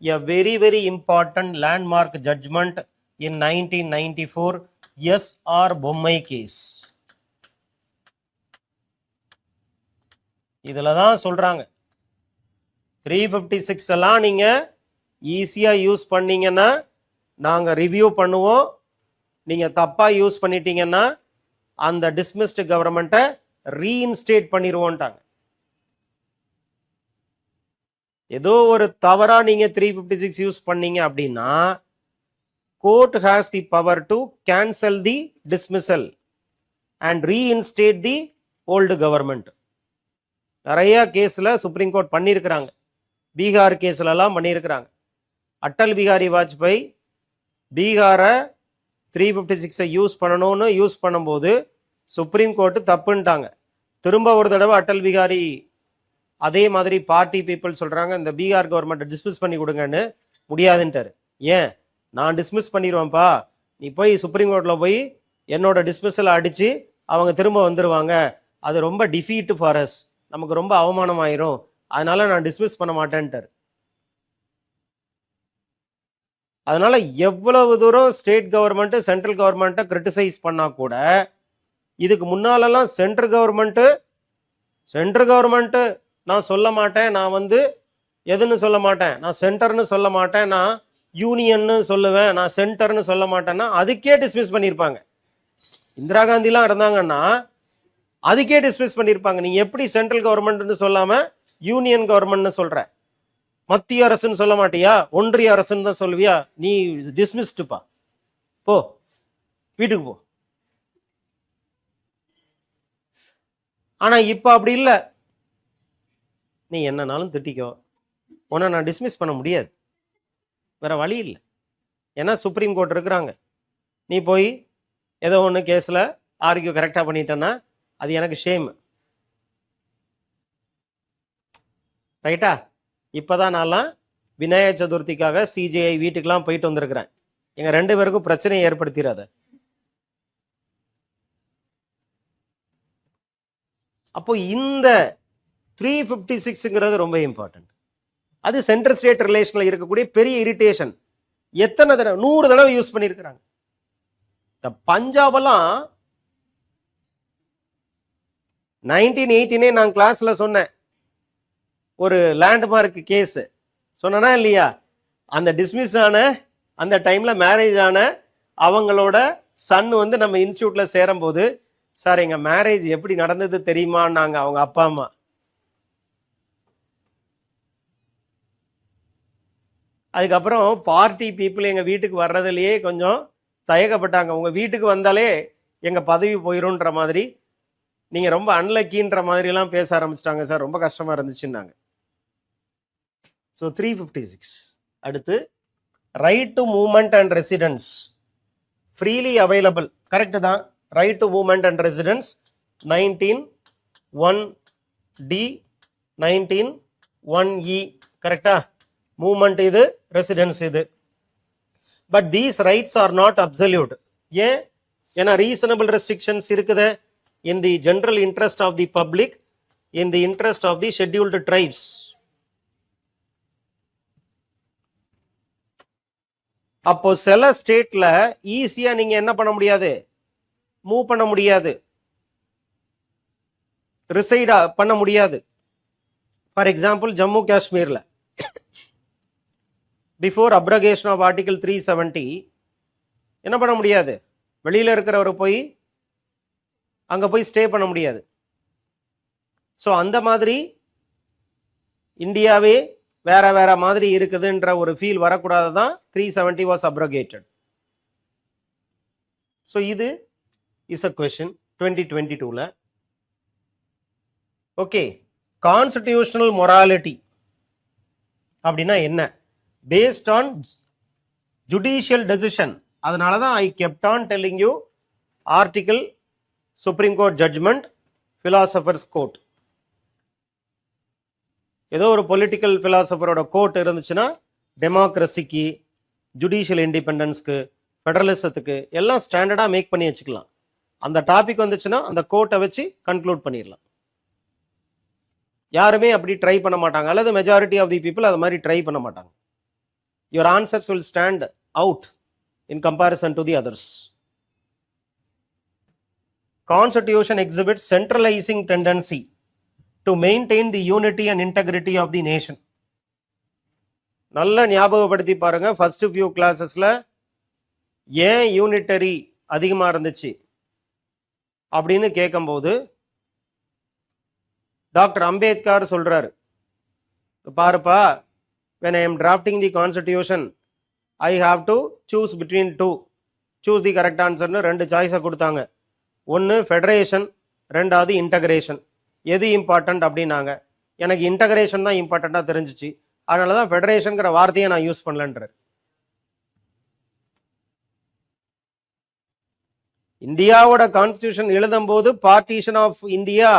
a very important landmark judgment in 1994 S.R. Bommai case. இதுல தான் சொல்றாங்க 356 எல்லாம் நீங்க ஈஸியா use பண்ணீங்கன்னா நாங்க review பண்ணுவோம். நீங்க தப்பா யூஸ் பண்ணிட்டீங்கன்னா அந்த டிஸ்மிஸ்டு கவர்மெண்ட்டை ரீஇன்ஸ்டேட் பண்ணிடுவோன்ட்டாங்க. ஏதோ ஒரு தவறா நீங்க 356 யூஸ் பண்ணீங்க அப்படின்னா court has the power to cancel the dismissal and reinstate the old government. நிறைய கேஸ்ல சுப்ரீம் கோர்ட் பண்ணியிருக்கிறாங்க. பீகார் கேஸ்ல எல்லாம் பண்ணியிருக்கிறாங்க. அட்டல் பிகாரி வாஜ்பாய் பீகாரை 356 யூஸ் பண்ணணும்னு யூஸ் பண்ணும்போது சுப்ரீம் கோர்ட்டு தப்புன்ட்டாங்க. திரும்ப ஒரு தடவை அட்டல் பிகாரி அதே மாதிரி பார்ட்டி பீப்புள் சொல்றாங்க இந்த பீகார் கவர்மெண்ட் டிஸ்மிஸ் பண்ணி கொடுங்கன்னு, முடியாதுன்ட்டாரு. ஏன்? நான் டிஸ்மிஸ் பண்ணிடுவேன்ப்பா, நீ போய் சுப்ரீம் கோர்ட்ல போய் என்னோட டிஸ்மிஸல் அடிச்சு அவங்க திரும்ப வந்துருவாங்க, அது ரொம்ப டிஃபீட் ஃபார் அஸ், நமக்கு ரொம்ப அவமானம் ஆயிரும், அதனால நான் டிஸ்மிஸ் பண்ண மாட்டேன்ட்டாரு. அதனால எவ்வளவு தூரம் ஸ்டேட் கவர்மெண்ட் சென்ட்ரல் கவர்மெண்ட்டை கிரிட்டிசைஸ் பண்ணா கூட இதுக்கு முன்னாலெல்லாம் சென்ட்ரல் கவர்மெண்ட் நான் சொல்ல மாட்டேன், நான் வந்து எதுன்னு சொல்ல மாட்டேன், நான் சென்டர்னு சொல்ல மாட்டேன், நான் யூனியன்னு சொல்லுவேன், நான் சென்டர்னு சொல்ல மாட்டேன்னா அதுக்கே டிஸ்மிஸ் பண்ணியிருப்பாங்க. இந்திரா காந்திலாம் இருந்தாங்கன்னா அதுக்கே டிஸ்மிஸ் பண்ணியிருப்பாங்க. நீ எப்படி சென்ட்ரல் கவர்மெண்ட்னு சொல்லாம யூனியன் கவர்மெண்ட்னு சொல்ற? மத்திய அரசுன்னு சொல்ல மாட்டியா, ஒன்றிய அரசுன்னு தான் சொல்லுவியா, நீ டிஸ்மிஸ்டுப்பா, போ வீட்டுக்கு போ. ஆனா இப்ப அப்படி இல்ல, நீ என்னன்னாலும் திட்டிக்கோ, உன்னை நான் டிஸ்மிஸ் பண்ண முடியாது, வேற வழி இல்லை. ஏன்னா சுப்ரீம் கோர்ட் இருக்கிறாங்க. நீ போய் ஏதோ ஒன்று கேஸில் ஆர்கியூ கரெக்டாக பண்ணிட்டேன்னா அது எனக்கு ஷேம். ரைட்டா? இப்போதான் நான்லாம் விநாயகர் சதுர்த்திக்காக சிஜிஐ வீட்டுக்கெல்லாம் போயிட்டு வந்திருக்கிறேன். எங்க 2 பேருக்கும் பிரச்சனையை ஏற்படுத்திடாத. அப்போ இந்த 356ங்கிறது ரொம்ப இம்பார்ட்டன்ட். அது சென்ட்ரல் ஸ்டேட் ரிலேஷன்ல இருக்கக்கூடிய பெரிய இரிட்டேஷன். எத்தனை தடவை, 100 தடவை யூஸ் பண்ணியிருக்கிறாங்க. இந்த பஞ்சாபெல்லாம் 1918 நான் கிளாஸ்ல சொன்னேன், ஒரு லேண்ட்மார்க் கேஸ் சொன்னா இல்லையா, அந்த டிஸ்மிஸ் ஆன அந்த டைம்ல மேரேஜ் ஆன அவங்களோட சன் வந்து நம்ம இன்ஸ்டியூட்ல சேரும் போது, சார் எங்க மேரேஜ் எப்படி நடந்தது தெரியுமான்னாங்க அவங்க அப்பா அம்மா. அதுக்கப்புறம் பார்ட்டி பீப்புள் எங்க வீட்டுக்கு வர்றதுலயே கொஞ்சம் தயக்கப்பட்டாங்க. உங்க வீட்டுக்கு வந்தாலே எங்க பதவி போயிரும்ன்ற மாதிரி, நீங்க ரொம்ப அன்லக்கின்ற மாதிரி எல்லாம் பேச ஆரம்பிச்சிட்டாங்க சார், ரொம்ப கஷ்டமா இருந்துச்சுன்னாங்க. ஸோ 356. அடுத்து right to movement and residence freely available. Correct தான். Right to movement and residence 19(1)(d), 19(1)(e). கரெக்டா? மூவ்மெண்ட் இது, ரெசிடென்ஸ் இது. But these rights are not absolute. ஏன்? ஏன்னா ரீசனபிள் ரெஸ்ட்ரிக்ஷன்ஸ் இருக்குது. In the general interest of the public, in the interest of the scheduled tribes. அப்போ சில ஸ்டேட்ல ஈஸியா நீங்க என்ன பண்ண முடியாது, மூவ் பண்ண முடியாது, ரிசைடா பண்ண முடியாது. ஃபார் எக்ஸாம்பிள் ஜம்மு காஷ்மீர்ல பிஃபோர் அப்ரகேஷன் ஆஃப் ஆர்டிகல் 370 என்ன பண்ண முடியாது, வெளியில இருக்கிறவர் போய் அங்க போய் ஸ்டே பண்ண முடியாது. ஸோ அந்த மாதிரி இந்தியாவே வேற வேற மாதிரி இருக்குதுன்ற ஒரு ஃபீல் வரக்கூடாது தான் 370 வாஸ் அப்ரகேட்டட். ஸோ இது இஸ் அ கொஸ்டின் 2022ல. ஓகே, கான்ஸ்டிடியூஷனல் மொராலிட்டி அப்படின்னா என்ன? Based on judicial decision. அதனால தான் I kept on telling you article, supreme court judgment, philosophers court. ஏதோ ஒரு பொலிட்டிக்கல் பிலாசபரோட கோர்ட் இருந்துச்சுன்னா டெமோக்ரஸிக்கு, ஜுடிஷியல் இண்டிபெண்டன்ஸ்க்கு, ஃபெடரலிசத்துக்கு எல்லாம் ஸ்டாண்டர்டா மேக் பண்ணி வச்சுக்கலாம். அந்த டாபிக் வந்துச்சுன்னா அந்த கோர்ட்டை வச்சு கன்க்ளூட் பண்ணிடலாம். யாருமே அப்படி ட்ரை பண்ண மாட்டாங்க, அல்லது மெஜாரிட்டி ஆஃப் தி பீப்புள் அது மாதிரி ட்ரை பண்ண மாட்டாங்க. Your answers will stand out in comparison to the others. Constitution exhibits centralizing tendency to maintain the unity and integrity of the nation. நல்ல ஞாபகப்படுத்தி பாருங்க, ஃபர்ஸ்ட் ஃபியூ கிளாஸஸ்ல ஏன் யூனிட்டரி அதிகமா இருந்துச்சு அப்படின்னு கேட்கும்போது டாக்டர் அம்பேத்கர் சொல்றாரு, பாருப்பா, when I am drafting the constitution I have to choose between two, choose the correct answer னு 2 சாய்ஸை கொடுத்தாங்க. ஒன்று ஃபெடரேஷன், 2வது இன்டகிரேஷன். எது இம்பார்ட்டன்ட் அப்படின்னாங்க. எனக்கு இன்டகிரேஷன் தான் இம்பார்ட்டண்ட்டாக தெரிஞ்சிச்சு, அதனால தான் ஃபெடரேஷன்ங்கிற வார்த்தையை நான் யூஸ் பண்ணலன்றார். இந்தியாவோட கான்ஸ்டிடியூஷன் எழுதும் போது பார்ட்டிஷன் ஆஃப் இந்தியா,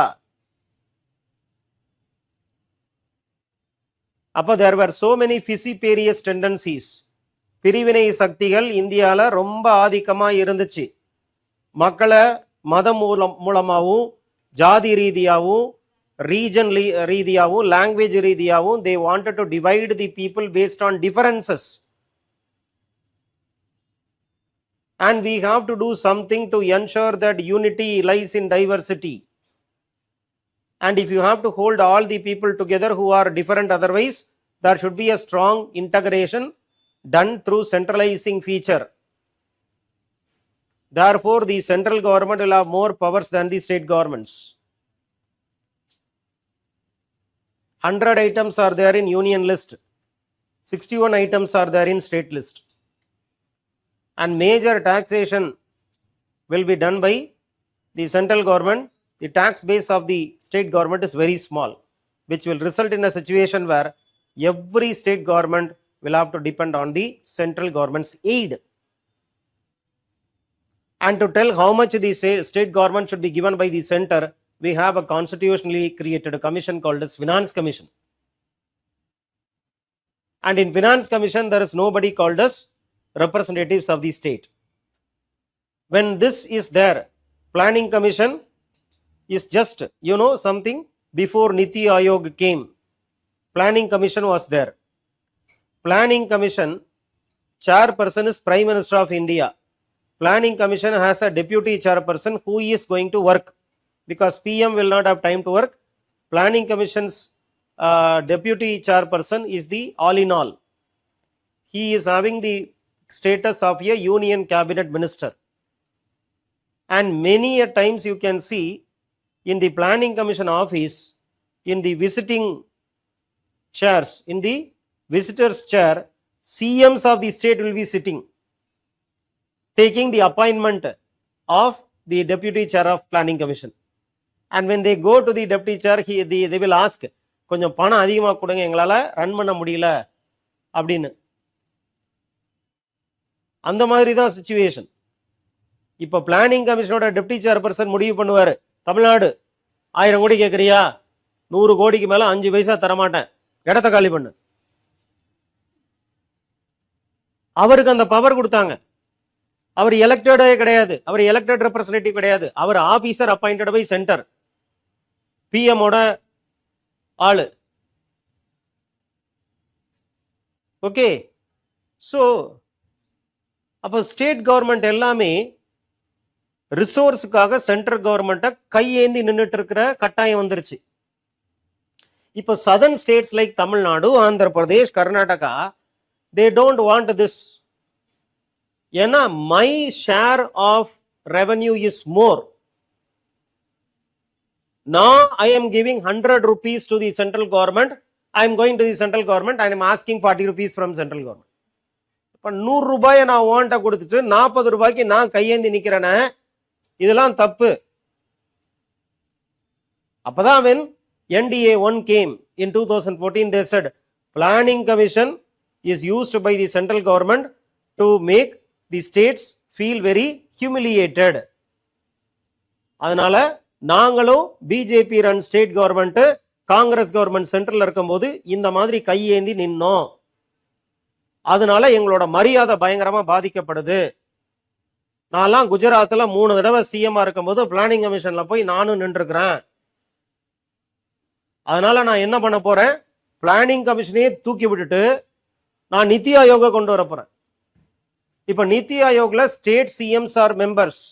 அப்போ there were so many fissiparous tendencies. பிரிவினை சக்திகள் இந்தியால ரொம்ப ஆதிக்கமா இருந்துச்சு. மக்களை மதம் மூலமாகவும், ஜாதி ரீதியாகவும், ரீஜன் ரீதியாகவும், லாங்குவேஜ் ரீதியாகவும் they wanted to divide the people based on differences. And we have to do something to ensure that unity lies in diversity. And if you have to hold all the people together who are different otherwise, there should be a strong integration done through centralizing feature. Therefore, the central government will have more powers than the state governments. 100 items are there in union list. 61 items are there in state list. And major taxation will be done by the central government. The tax base of the state government is very small, which will result in a situation where every state government will have to depend on the central government's aid. And to tell how much the state government should be given by the center, we have a constitutionally created commission called as Finance Commission. And in Finance Commission, there is nobody called as representatives of the state. When this is there, Planning Commission is just, something before Niti Aayog came. Planning Commission was there. Planning Commission chairperson is Prime Minister of India. Planning Commission has a deputy chairperson who is going to work, because PM will not have time to work. Planning Commission's deputy chairperson is the all in all. He is having the status of a union cabinet minister. And many a times you can see in the Planning Commission office, in the visiting chairs, in the visitor's chair, CMs of the state will be sitting, taking the appointment of the deputy chair of Planning Commission. And when they go to the deputy chair, they will ask, கொஞ்சம் பணம் அதிகமாக கொடுங்க, எங்களால் run பண்ண முடியல அப்படின்னு. அந்த மாதிரி தான் சிச்சுவேஷன். இப்போ பிளானிங் கமிஷனோட டெப்டி சேர்பர்சன் முடிவு பண்ணுவார், தமிழ்நாடு 1000 கோடி கேட்குறியா, 100 கோடிக்கு மேலே 5 பைசா தரமாட்டேன், இடத்த காலி பண்ணு. அவருக்கு அந்த பவர் கொடுத்தாங்க. அவர் எலெக்டடே கிடையாது, அவர் எலெக்டட் ரெப்ரசன்டேட்டிவ் கிடையாது, அவர் ஆபீசர் அப்பாயிண்டட் பை சென்டர், பிஎம்மோட ஆளு. ஓகே, ஸோ அப்போ ஸ்டேட் கவர்மெண்ட் எல்லாமே ரிசோர்ஸுக்காக சென்ட்ரல் கவர்மெண்ட்டை கையேந்தி நின்றுட்டு இருக்கிற கட்டாயம் வந்துருச்சு. இப்போ southern states like Tamil Nadu, Andhra Pradesh, Karnataka, they don't want this. ஏன்னா my share of revenue is more. Now I am giving 100 rupees to the central government. I am going to the central government and I am asking 40 rupees from central government. இப்போ 100 ரூபாயை நான் ஓன்ட்ட கொடுத்துட்டு 40 ரூபாய்க்கு நான் கையேந்தி நிற்கிறேனே, இதெல்லாம் தப்பு. அப்பதான் when NDA 1 came in 2014, they said Planning Commission is used by the central government to make the states feel very humiliated. அதனால நாங்களும் BJP run state government, Congress government central இருக்கும்போது இந்த மாதிரி கையேந்தி நின்னோம். அதனால எங்களோட மரியாதை பயங்கரமா பாதிக்கப்படுது. நான்லாம் குஜராத்தில் 3 தடவை சிஎம்ஆ இருக்கும்போது பிளானிங் கமிஷன்ல போய் நானும் நின்றுக்கிறேன். அதனால நான் என்ன பண்ண போறேன், பிளானிங் கமிஷனையே தூக்கி விட்டுட்டு நான் நித்தி ஆயோக கொண்டு வர போறேன். இப்ப நித்தி ஆயோக்ல ஸ்டேட் சிஎம்ஸ் ஆர் மெம்பர்ஸ்.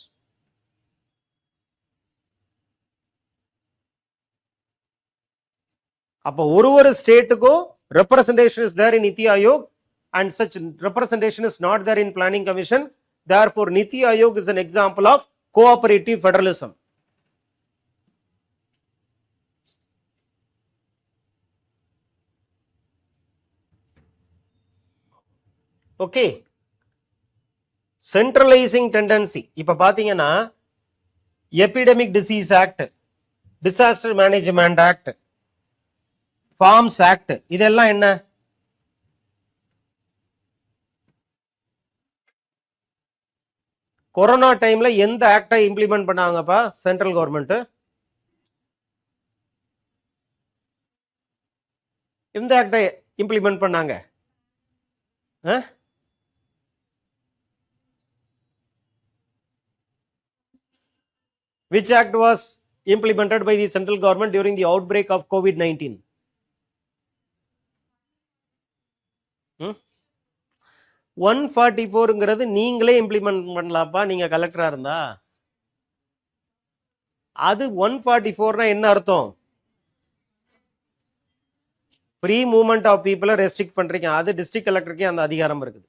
அப்போ ஒரு ஸ்டேட்டுக்கும் representation is there in NITI Aayog, and such representation is not there in Planning Commission. Therefore Niti Aayog is an example of cooperative federalism. Okay, centralizing tendency. இப்ப பாத்தீங்கன்னா Epidemic Disease Act, Disaster Management Act, Farms Act, இதெல்லாம் என்ன? Corona டைம்ல எந்த ஆக்டை implement பண்ணாங்கப்பா central government? எந்த ஆக்டை implement பண்ணாங்க? Which act was implemented by the central government during the outbreak of COVID-19? 144ங்கிறது நீங்களே implement பண்ணலாம்ப்பா, நீங்க கலெக்டரா இருந்தா. அது 144னா என்ன அர்த்தம்? ஃப்ரீ மூவ்மெண்ட் ஆஃப் பீப்புளை ரெஸ்ட்ரிக்ட் பண்றீங்க. அது டிஸ்ட்ரிக்ட் கலெக்டருக்கே அந்த அதிகாரம் இருக்குது.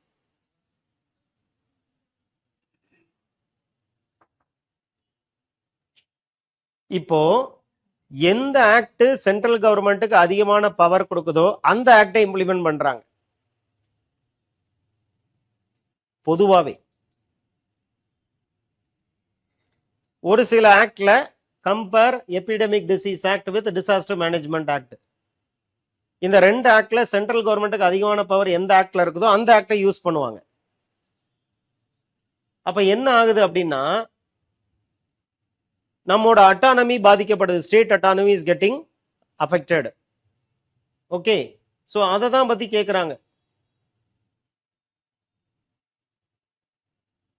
இப்போ எந்த ஆக்ட் சென்ட்ரல் கவர்மெண்ட்டுக்கு அதிகமான பவர் கொடுக்குதோ அந்த ஆக்டை இம்ப்ளிமெண்ட் பண்றாங்க. பொதுவாகவே ஒரு சில ஆக்ட்ல compare epidemic disease act with disaster management act. இந்த ரெண்டு ஆக்ட்ல சென்ட்ரல் கவர்மெண்ட்டுக்கு அதிகமான பவர் எந்த ஆக்ட்ல இருக்குதோ அந்த ஆக்டை யூஸ் பண்ணுவாங்க. அப்ப என்ன ஆகுது அப்படின்னா, நம்மோட அட்டானமி பாதிக்கப்படுது. State autonomy is getting affected. Okay, so அதை தான் பத்தி கேட்குறாங்க.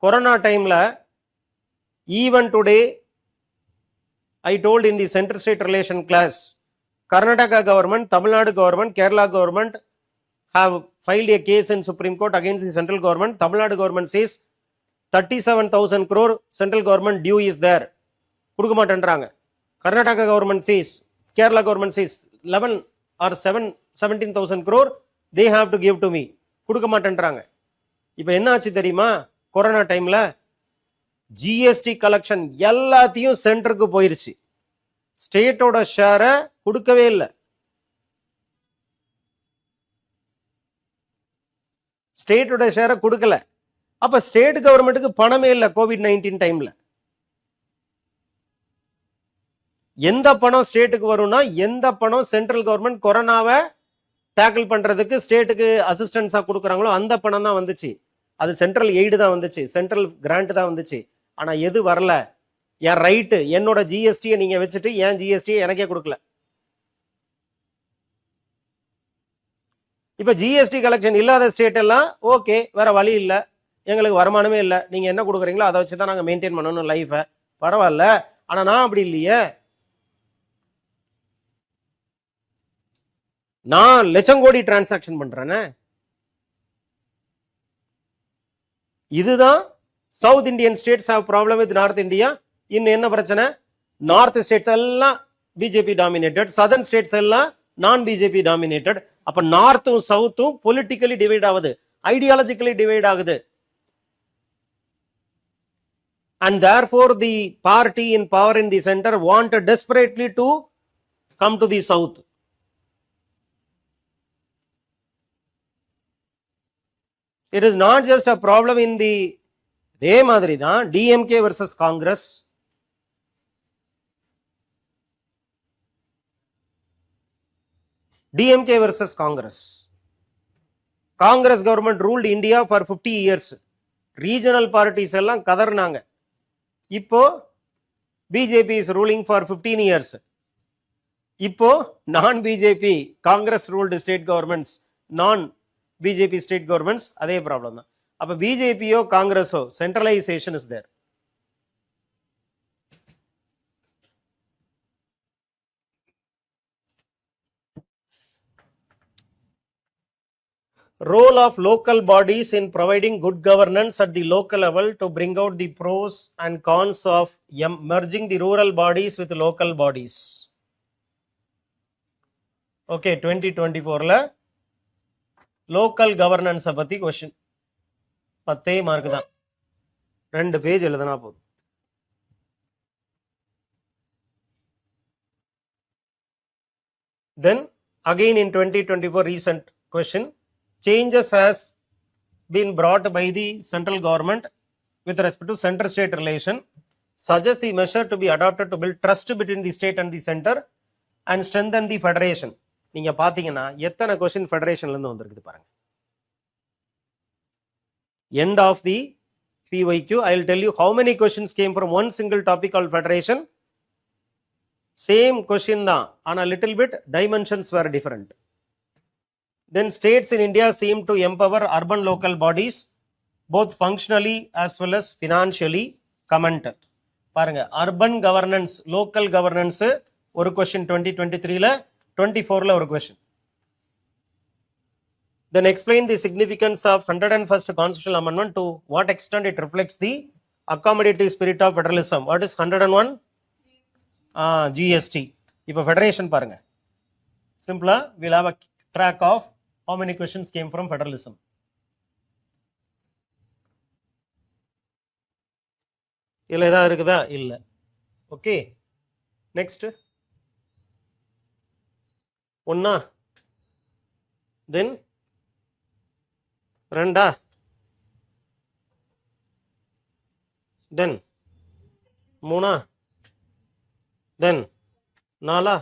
கொரோனா டைம்ல even today I told in the center state relation class, Karnataka government, Tamil Nadu government, Kerala government have filed a case in Supreme Court against the central government. Tamil Nadu government says 37,000 crore central government due is there. கொடுக்க மாட்டேன்றாங்க. Karnataka government says, Kerala government says 11 or 17,000 crore they have to give to me. கொடுக்க மாட்டேன்றாங்க. இப்போ என்ன ஆச்சு தெரியுமா? Corona டைம்ல GST collection எல்லாத்தையும் சென்டருக்கு போயிருச்சு. ஸ்டேட்டோட ஷேரை கொடுக்கவே இல்லை. ஸ்டேட்டோட ஷேரை கொடுக்கல. அப்ப ஸ்டேட் கவர்மெண்ட்டுக்கு பணமே இல்லை. கோவிட்-19 டைம்ல எந்த பணம் ஸ்டேட்டுக்கு வரும்னா, எந்த பணம் சென்ட்ரல் கவர்மெண்ட் கொரோனாவை டேக்கிள் பண்றதுக்கு ஸ்டேட்டுக்கு அசிஸ்டன்ஸா கொடுக்குறாங்களோ அந்த பணம் தான் வந்துச்சு. அது சென்ட்ரல் எய்டு தான் வந்துச்சு, சென்ட்ரல் கிராண்ட் தான் வந்துச்சு. ஆனா எது வரல? என் ரைட்டு, என்னோட ஜிஎஸ்டியை நீங்க வச்சுட்டு என் ஜிஎஸ்டியை எனக்கே கொடுக்கல. இப்ப ஜிஎஸ்டி கலெக்ஷன் இல்லாத ஸ்டேட் எல்லாம் ஓகே, வேற வழி இல்லை, எங்களுக்கு வருமானமே இல்லை, நீங்க என்ன கொடுக்குறீங்களோ அதை வச்சுதான் நாங்க மெயின்டைன் பண்ணணும் லைஃபை, பரவாயில்ல. ஆனா நான் அப்படி இல்லையே, நான் லட்சம் கோடி டிரான்சாக்சன் பண்றேன்னு. இதுதான் south Indian states have problem with north India. இன்னும் என்ன பிரச்சனை? நார்த் ஸ்டேட்ஸ் எல்லாம் பிஜேபி டாமினேட்டட், சதர்ன் ஸ்டேட்ஸ் எல்லாம் நான் பிஜேபி டாமினேட்டட். அப்ப நார்த்தும் சவுத்தும் பொலிட்டிக்கலி டிவைட் ஆகுது, ஐடியாலஜிக்கலி டிவைட் ஆகுது. And therefore the party in power in the center wanted desperately to come to the south. It is not just a problem in the இதே மாதிரி தான் DMK versus Congress. DMK versus Congress. Congress government ruled India for 50 years. Regional parties எல்லாம் கதர்னாங்க. இப்போ BJP is ruling for 15 years. இப்போ நான் BJP Congress ruled state governments, நான் BJP state governments அதே ப்ராப்ளம் தான். அப்ப பிஜேபியோ காங்கிரஸோ centralisation is there. Role of local bodies in providing good governance at the local level to bring out the pros and cons of merging the rural bodies with local bodies. Okay, 2024 local governance பத்தி question 10 mark தான், 2 page எழுதுனா போதும். Then again in 2024 recent question, changes has been brought by the central government with respect to center state relation, suggest the measure to be adopted to build trust between the state and the center and strengthen the federation. நீங்க பாத்தீங்கன்னா எத்தனை question ஃபெடரேஷன்ல இருந்து வந்திருக்குது பாருங்க. End of the PYQ, I will tell you how many questions came from one single topic called federation. Same question da, on a little bit dimensions were different. Then states in India seem to empower urban local bodies both functionally as well as financially. Comment பாருங்க, urban governance, local governance ஒரு question 2023ல, 24ல ஒரு question. Then explain the significance of 101st constitutional amendment, to what extent it reflects the accommodative spirit of federalism. What is 101? GST. இப்போ federation பாருங்க, simply we'll have a track of how many questions came from federalism. இல்ல ஏதாவது இருக்குதா? இல்ல. Okay, next ஒன்னா, தென் ரெண்டா, தென் 3, தென் 4,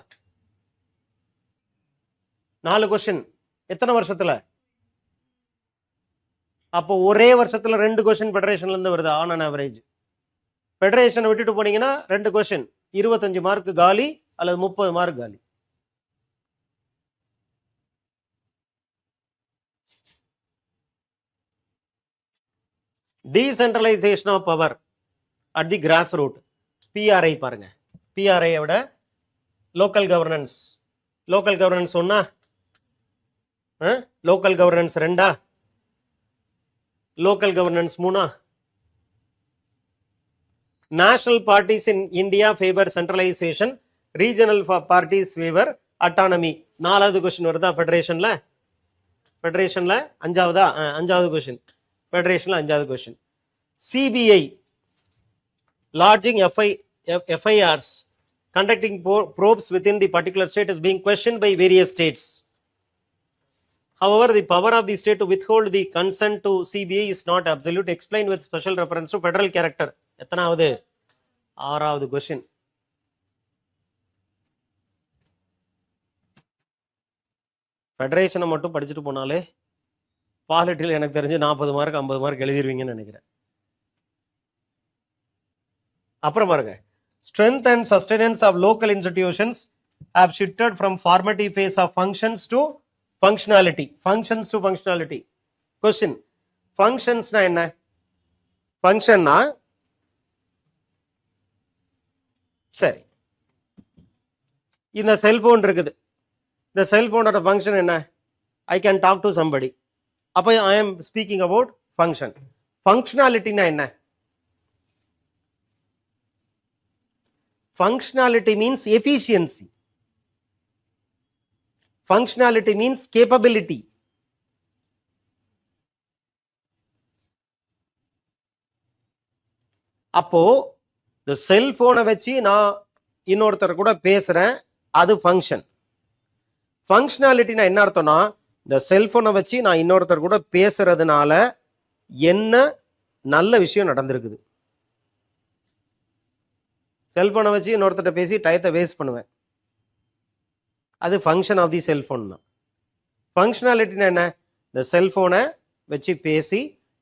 4 question எத்தனை வருஷத்துல? அப்போ ஒரே வருஷத்துல 2 கொஸ்டின் ஃபெடரேஷன்ல இருந்து வருது ஆன் அன் ஆவரேஜ். ஃபெடரேஷனை விட்டுட்டு போனீங்கன்னா 2 கொஸ்டின் 25 மார்க் காலி அல்லது 30 மார்க் காலி. Decentralisation of power at the grass root. PRI பாருங்க, பிஆர்ஐ விட லோக்கல் கவர்னன்ஸ். லோக்கல் கவர்னன்ஸ் ஒன்னா, local governance 2, local governance 3. National parties in India favour centralisation, regional parties favour autonomy. 4வது question வருதா ஃபெடரேஷன்ல? ஃபெடரேஷன்ல 5வது கொஸ்டின். ஃபெடரேஷன்ல 5வது question. CBI lodging FIRs, conducting probes within the particular state is being questioned by various states. However, the power of the state to withhold the consent to CBI is not absolute. Explain with special reference to federal character. எத்தனாவது? 6வது question. ஃபெடரேஷனை மட்டும் படிச்சுட்டு போனாலே பாலிட்டியில் எனக்கு தெரிஞ்சு 40 mark 50 mark எழுதிருவீங்கன்னு நினைக்கிறேன். அப்புறம் பாருங்க, strength and sustenance of local institutions have shifted from formative phase of functions to functionality. Functions to functionality. Question, functions na enna? Function na சரி, இந்த செல்போன் இருக்குது. இந்த செல்போனோட ஃபங்க்ஷன் என்ன? I can talk to somebody. அப்போ I am speaking about function. Functionality na என்ன? Functionality means efficiency. Functionality means capability. அப்போ இந்த செல்போனை வச்சு நான் இன்னொருத்தர் கூட பேசுறேன், அது ஃபங்க்ஷன். ஃபங்க்ஷனாலிட்டினா என்ன அர்த்தம்னா, இந்த செல்போனை வச்சு நான் இன்னொருத்தர் கூட பேசுறதுனால என்ன நல்ல விஷயம் நடந்திருக்குது. செல்போனை வச்சு இன்னொருத்தர் பேசி டயத்தை வேஸ்ட் பண்ணுவேன், அது ஃபங்க்ஷன் ஆஃப் தி செல்போன் தான். ஃபங்க்ஷனாலிட்டினா என்ன? இந்த செல்போனை வச்சு பேசி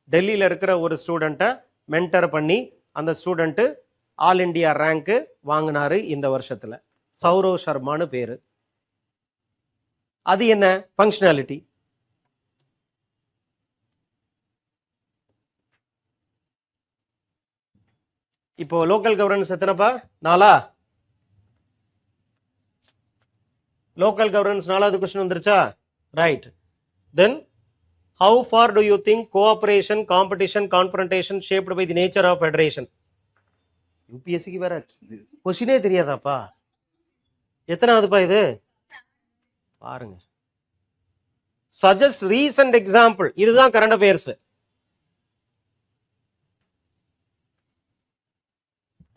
டெல்லியில் இருக்கிற ஒரு ஸ்டூடெண்ட்டை மென்டர் பண்ணி அந்த ஸ்டூடெண்ட்டு ஆல் இண்டியா ரேங்க்கு வாங்கினாரு இந்த வருஷத்துல, சௌரவ் சர்மான்னு பேரு. அது என்ன? ஃபங்க்ஷனாலிட்டி. இப்போ லோக்கல் கவர்னன்ஸ் எத்தனைப்பா? 4. லோக்கல் கவர்னன்ஸ் 4வது கொஸ்டின் வந்துருச்சா? Right. Then how far do you think cooperation, competition, confrontation shaped by the nature of federation? யூபிஎஸ்சிக்கு வேற கொஸ்டினே தெரியாதாப்பா? எத்தனாவதுப்பா இது? பாருங்க. Suggest recent example. இதுதான் கரண்ட் அஃபேர்ஸ்.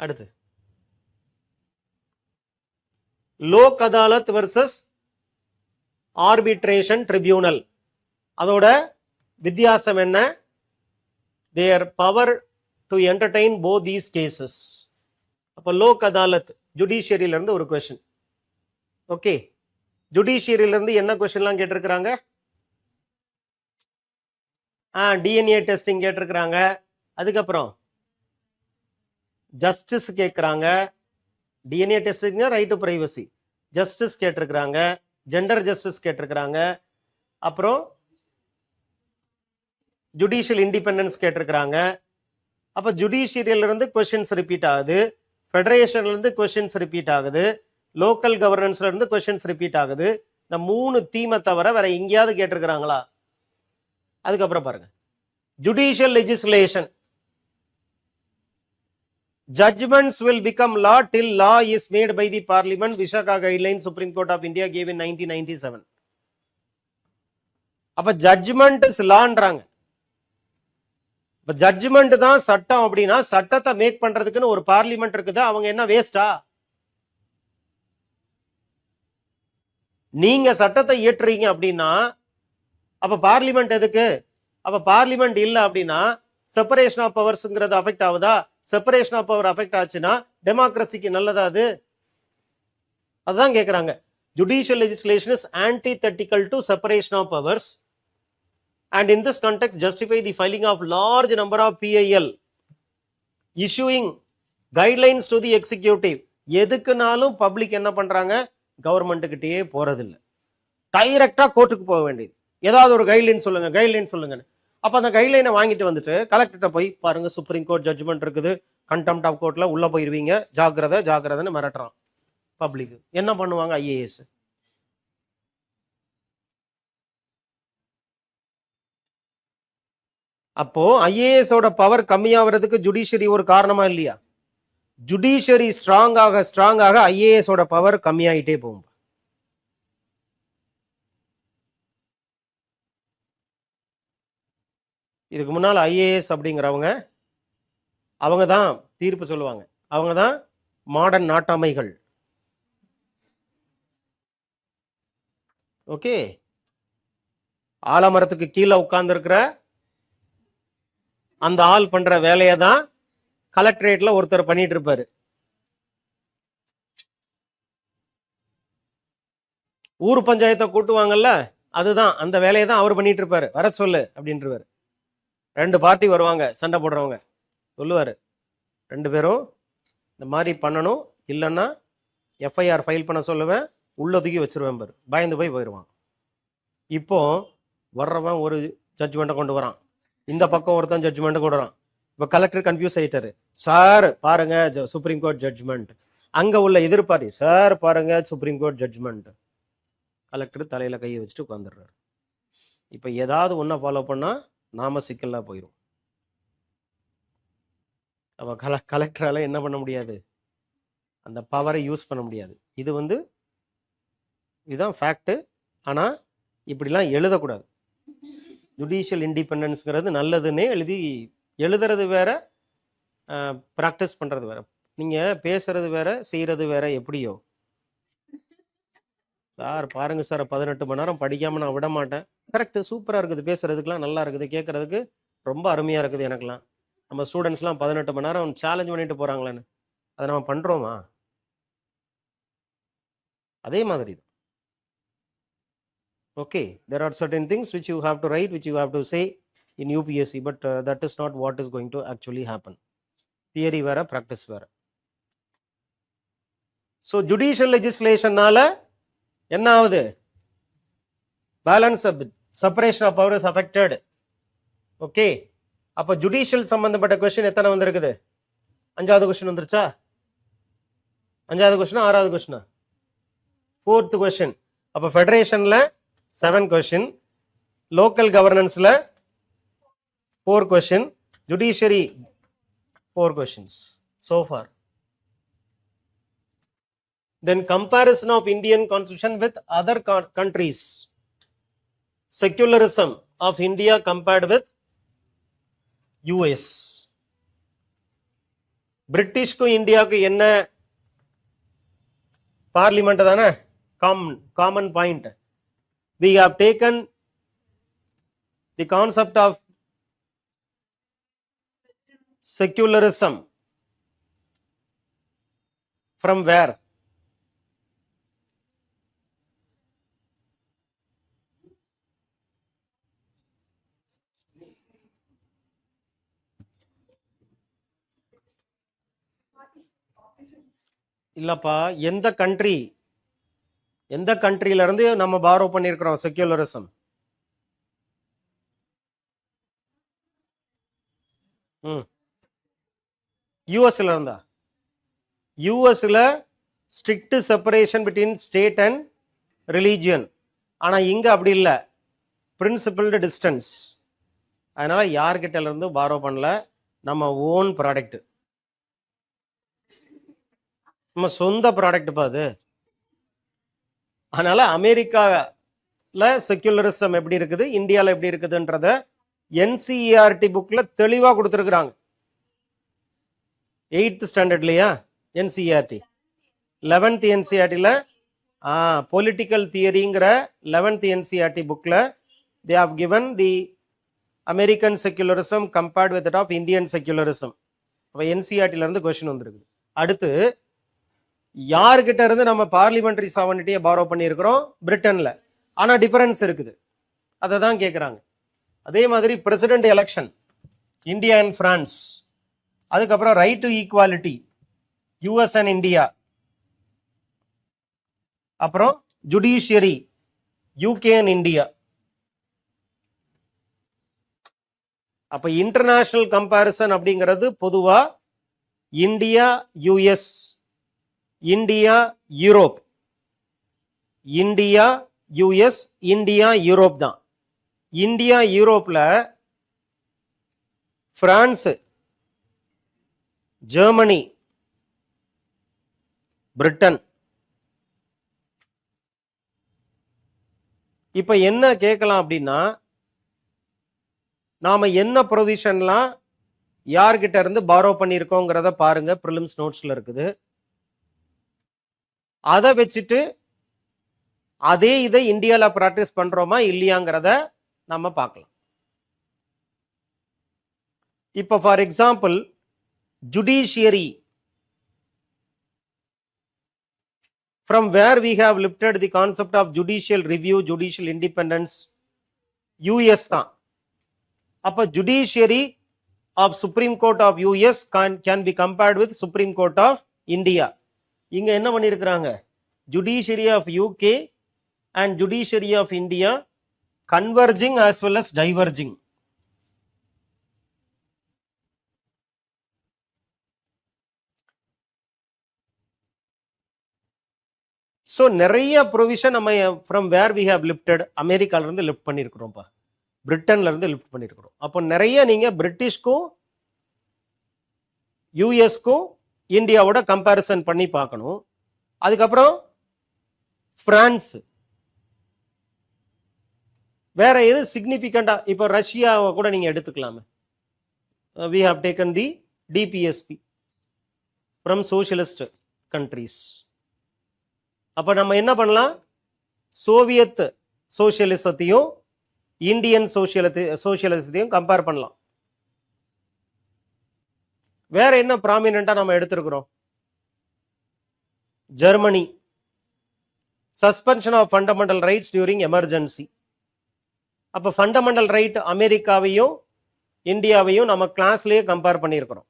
அடுத்து Lok Adalat versus arbitration tribunal. அதோட வித்தியாசம் என்ன? தேர் power to entertain both these cases. அப்போ லோக் அதாலத் ஜுடிஷியரியில இருந்து ஒரு கொஸ்டின். ஓகே, ஜுடிஷியரியில இருந்து என்ன கொஸ்டின்லாம் கேட்டிருக்கிறாங்க? டிஎன்ஏ டெஸ்டிங் கேட்டிருக்கிறாங்க. அதுக்கப்புறம் ஜஸ்டிஸ் கேட்குறாங்க. DNA testing right to privacy. Justice கேட்டிருக்கிறாங்க, ஜெண்டர் ஜஸ்டிஸ் கேட்டிருக்கிறாங்க, அப்புறம் ஜுடிஷியல் இண்டிபெண்டன்ஸ் கேட்டிருக்கிறாங்க. அப்போ ஜுடிஷியரியில இருந்து கொஸ்டின்ஸ் ரிப்பீட் ஆகுது, ஃபெடரேஷன்ல இருந்து கொஸ்டின்ஸ் ரிப்பீட் ஆகுது, லோக்கல் கவர்னன்ஸ்ல இருந்து கொஸ்டின்ஸ் ரிப்பீட் ஆகுது. இந்த 3 தீமை தவிர வேற எங்கேயாவது கேட்டிருக்கிறாங்களா? அதுக்கப்புறம் பாருங்க, judicial legislation. Judgments will become law till law is made by the parliament. Vishaka guidelines Supreme Court of India gave in 1997. அப்ப ஜட்ஜ்மெண்ட் இஸ் லான்றாங்க. இப்ப ஜட்ஜ்மெண்ட் தான் சட்டம் அப்படின்னா சட்டத்தை மேக் பண்றதுக்குன்னு ஒரு பார்லிமெண்ட் இருக்குது. அவங்க என்ன வேஸ்டா? நீங்க சட்டத்தை இயற்றுறீங்க அப்படின்னா அப்ப பார்லிமெண்ட் எதுக்கு? அப்ப பார்லிமெண்ட் இல்ல அப்படின்னா செப்பரேஷன் ஆஃப் பவர்ஸ்ங்கிறது அஃபெக்ட் ஆகுதா? செப்பரேஷன் ஆஃப் பவர் அஃபெக்ட் ஆச்சுன்னா டெமோக்ரஸிக்கு நல்லதா அது? அதுதான் கேட்குறாங்க. Judicial legislation is antithetical to separation of powers and in this context justify the filing of large number of PIL issuing guidelines to the executive. எதுக்குனாலும் public என்ன பண்றாங்க, கவர்மெண்ட்டுக்கிட்டே போறதில்லை, டைரக்டா கோர்ட்டுக்கு போக வேண்டியது. ஏதாவது ஒரு கைட்லைன் சொல்லுங்க, கைட்லைன் சொல்லுங்க. அப்ப அந்த கைட்லைனை வாங்கிட்டு வந்துட்டு கலெக்டர்கிட்ட போய் பாருங்க, சுப்ரீம் கோர்ட் ஜட்ஜ்மெண்ட் இருக்குது, கண்டெம்ட் ஆஃப் கோர்ட்ல உள்ள போயிருவீங்க, ஜாக்கிரதை ஜாக்கிரதைன்னு மிரட்டுறான் பப்ளிக். என்ன பண்ணுவாங்க ஐஏஎஸ்? அப்போ ஐஏஎஸோட பவர் கம்மியாகிறதுக்கு ஜுடிஷியரி ஒரு காரணமா இல்லையா? ஜுடிஷியரி ஸ்ட்ராங் ஆக ஐஏஎஸோட பவர் கம்மியாயிட்டே போகும். இதுக்கு முன்னால் ஐஏஎஸ் அப்படிங்கிறவங்க அவங்க தான் தீர்ப்பு சொல்லுவாங்க, அவங்க தான் மாடர்ன் நாட்டாமைகள். ஓகே, ஆலமரத்துக்கு கீழே உட்கார்ந்து இருக்கிற அந்த ஆள் பண்ற வேலையை தான் கலெக்டரேட்ல ஒருத்தர் பண்ணிட்டு இருப்பாரு. ஊர் பஞ்சாயத்தை கூட்டுவாங்கல்ல, அதுதான் அந்த வேலையை தான் அவர் பண்ணிட்டு இருப்பாரு. வர சொல்லு அப்படின்ட்டுருவாரு. 2 பார்ட்டி வருவாங்க, சண்டை போடுறவங்க, சொல்லுவாரு 2 பேரும் இந்த மாதிரி பண்ணணும், இல்லைன்னா எஃப்ஐஆர் ஃபைல் பண்ண சொல்லுவேன், உள்ள தூக்கி வச்சிருவேன் பாரு, பயந்து போயிடுவான். இப்போ வர்றவன் ஒரு ஜட்ஜ்மெண்ட்டை கொண்டு வரான், இந்த பக்கம் ஒருத்தன் ஜட்ஜ்மெண்ட் கொடுறான். இப்போ கலெக்டர் கன்ஃபியூஸ் ஆயிட்டாரு. சார் பாருங்க சுப்ரீம் கோர்ட் ஜட்ஜ்மெண்ட். அங்க உள்ள எதிர்பார்ட்டி, சார் பாருங்க சுப்ரீம் கோர்ட் ஜட்ஜ்மெண்ட். கலெக்டர் தலையில கையை வச்சுட்டு உட்காந்துடுறாரு. இப்போ ஏதாவது ஒன்றை ஃபாலோ பண்ணா நாம சிக்கலா போயிடும். அப்ப கலெக்டரால என்ன பண்ண முடியாது, அந்த பவரை யூஸ் பண்ண முடியாது. இதுதான் ஃபேக்ட். ஆனா இப்படிலாம் எழுதக்கூடாது. ஜுடிஷியல் இண்டிபெண்டன்ஸ்ங்கிறது நல்லதுன்னே எழுதுறது வேற, ப்ராக்டிஸ் பண்றது வேற. நீங்க பேசுறது வேற, செய்யறது வேற. எப்படியோ சார் பாருங்க சார், 18 மணி நேரம் படிக்காம நான் விட மாட்டேன். கரெக்ட், சூப்பரா இருக்குது, பேசுறதுக்குலாம் நல்லா இருக்குது, கேட்கறதுக்கு ரொம்ப அருமையா இருக்குது. எனக்குலாம் நம்ம ஸ்டூடெண்ட்ஸ்லாம் 18 மணி நேரம் சேலஞ்ச் பண்ணிட்டு போறாங்களேன்னு, அதை நம்ம பண்றோமா? அதே மாதிரி தான். Okay, there are certain things which you have to write, which you have to say in UPSC, but that is not what is going to actually happen. Theory vera, practice vera. So judicial legislation nala enna avudhu, balance of separation of powers affected. Okay, appo judicial sambandhapatta question ethana vandirukudhu? 5வது question vandirucha? 5வது question, 6வது question, 4th question. appo federation la 7 question, local governance la 4 question, judiciary 4 questions so far. Then comparison of Indian constitution with other countries. Secularism of India compared with US. British ku India ku enna parliament dana common point. We have taken the concept of secularism from where? இல்லப்பா, எந்த கண்ட்ரில இருந்து நம்ம borrow பண்ணிருக்கிறோம் secularism? யூஎஸ்ல இருந்தா? யூஎஸ்ல strict separation between state and religion. ஆனா இங்க அப்படி இல்லை, பிரின்சிபிள்டு டிஸ்டன்ஸ். அதனால யார்கிட்ட இருந்து பாரோ பண்ணல, நம்ம ஓன் ப்ராடக்ட், நம்ம சொந்த ப்ராடக்ட் பாது. அதனால அமெரிக்கால செக்யூலரிசம் எப்படி இருக்குது, இந்தியாவில் எப்படி இருக்குதுன்றத என்சிஇஆர்டி புக்ல தெளிவா கொடுத்துருக்குறாங்க. 8th ஸ்டாண்டர்ட்லயா என்சிஇஆர்டி, 11th என்சிஇஆர்டில பொலிட்டிக்கல் தியரிங்கிற 11th என்சிஇஆர்டி புக்ல they have given the American secularism compared with that of Indian secularism. அப்போ என்சிஆர்டில இருந்து கொஸ்டின் வந்திருக்கு. அடுத்து யாருக்கிட்ட இருந்து நம்ம பார்லிமெண்டரி சாவர்னிட்டியை பாரோ பண்ணியிருக்கிறோம்? பிரிட்டன்ல. ஆனா டிஃபரன்ஸ் இருக்குது, அதை தான் கேட்குறாங்க. அதே மாதிரி president election India and France, அதுக்கப்புறம் right to equality US and India, அப்புறம் ஜுடிஷியரி யூகே அண்ட் இந்தியா. அப்ப இன்டர்நேஷனல் கம்பேரிசன் அப்படிங்கிறது பொதுவா India US, India Europe, India US, India Europe தான். இந்தியா யூரோப்ல பிரான்ஸ், ஜெர்மனி, பிரிட்டன். இப்ப என்ன கேட்கலாம் அப்படின்னா, நாம என்ன ப்ரொவிஷன்லாம் யார்கிட்ட இருந்து பாரோ பண்ணியிருக்கோங்கிறத பாருங்க, ப்ரிலிம்ஸ் நோட்ஸ்ல இருக்குது. அதை வச்சுட்டு அதே இதை இந்தியால பிராக்டிஸ் பண்றோமா இல்லையாங்கிறத நம்ம பார்க்கலாம். இப்போ for example judiciary, from where we have lifted the concept of judicial review, judicial independence, US தான். அப்ப judiciary of Supreme Court of US can be compared with Supreme Court of India. இங்க என்ன பண்ணியிருக்கிறாங்க? judiciary of UK and judiciary of India converging as well as diverging. So நிறைய provision நம்ம from where we have lifted, அமெரிக்கால இருந்து lift பண்ணியிருக்கிறோம்ப்பா, பிரிட்டன்ல இருந்து lift பண்ணியிருக்கிறோம். அப்போ நிறைய நீங்க பிரிட்டிஷ்க்கும் யூஎஸ்க்கும் இந்தியாவோட கம்பேரிசன் பண்ணி பார்க்கணும். அதுக்கப்புறம் பிரான்ஸ், வேற எது சிக்னிபிகண்டா? இப்போ ரஷ்யாவை கூட நீங்க எடுத்துக்கலாமே. We have taken the DPSP from socialist countries. அப்ப நம்ம என்ன பண்ணலாம்? சோவியத் சோசியலிசத்தையும் இந்தியன் சோசியலிசத்தையும் கம்பேர் பண்ணலாம். வேற என்ன ப்ராமினெண்டா நம்ம எடுத்திருக்கிறோம்? Germany, suspension of fundamental rights during emergency. அப்ப ஃபண்டமெண்டல் ரைட் அமெரிக்காவையும் இந்தியாவையும் நம்ம கிளாஸ்லயே கம்பேர் பண்ணியிருக்கிறோம்.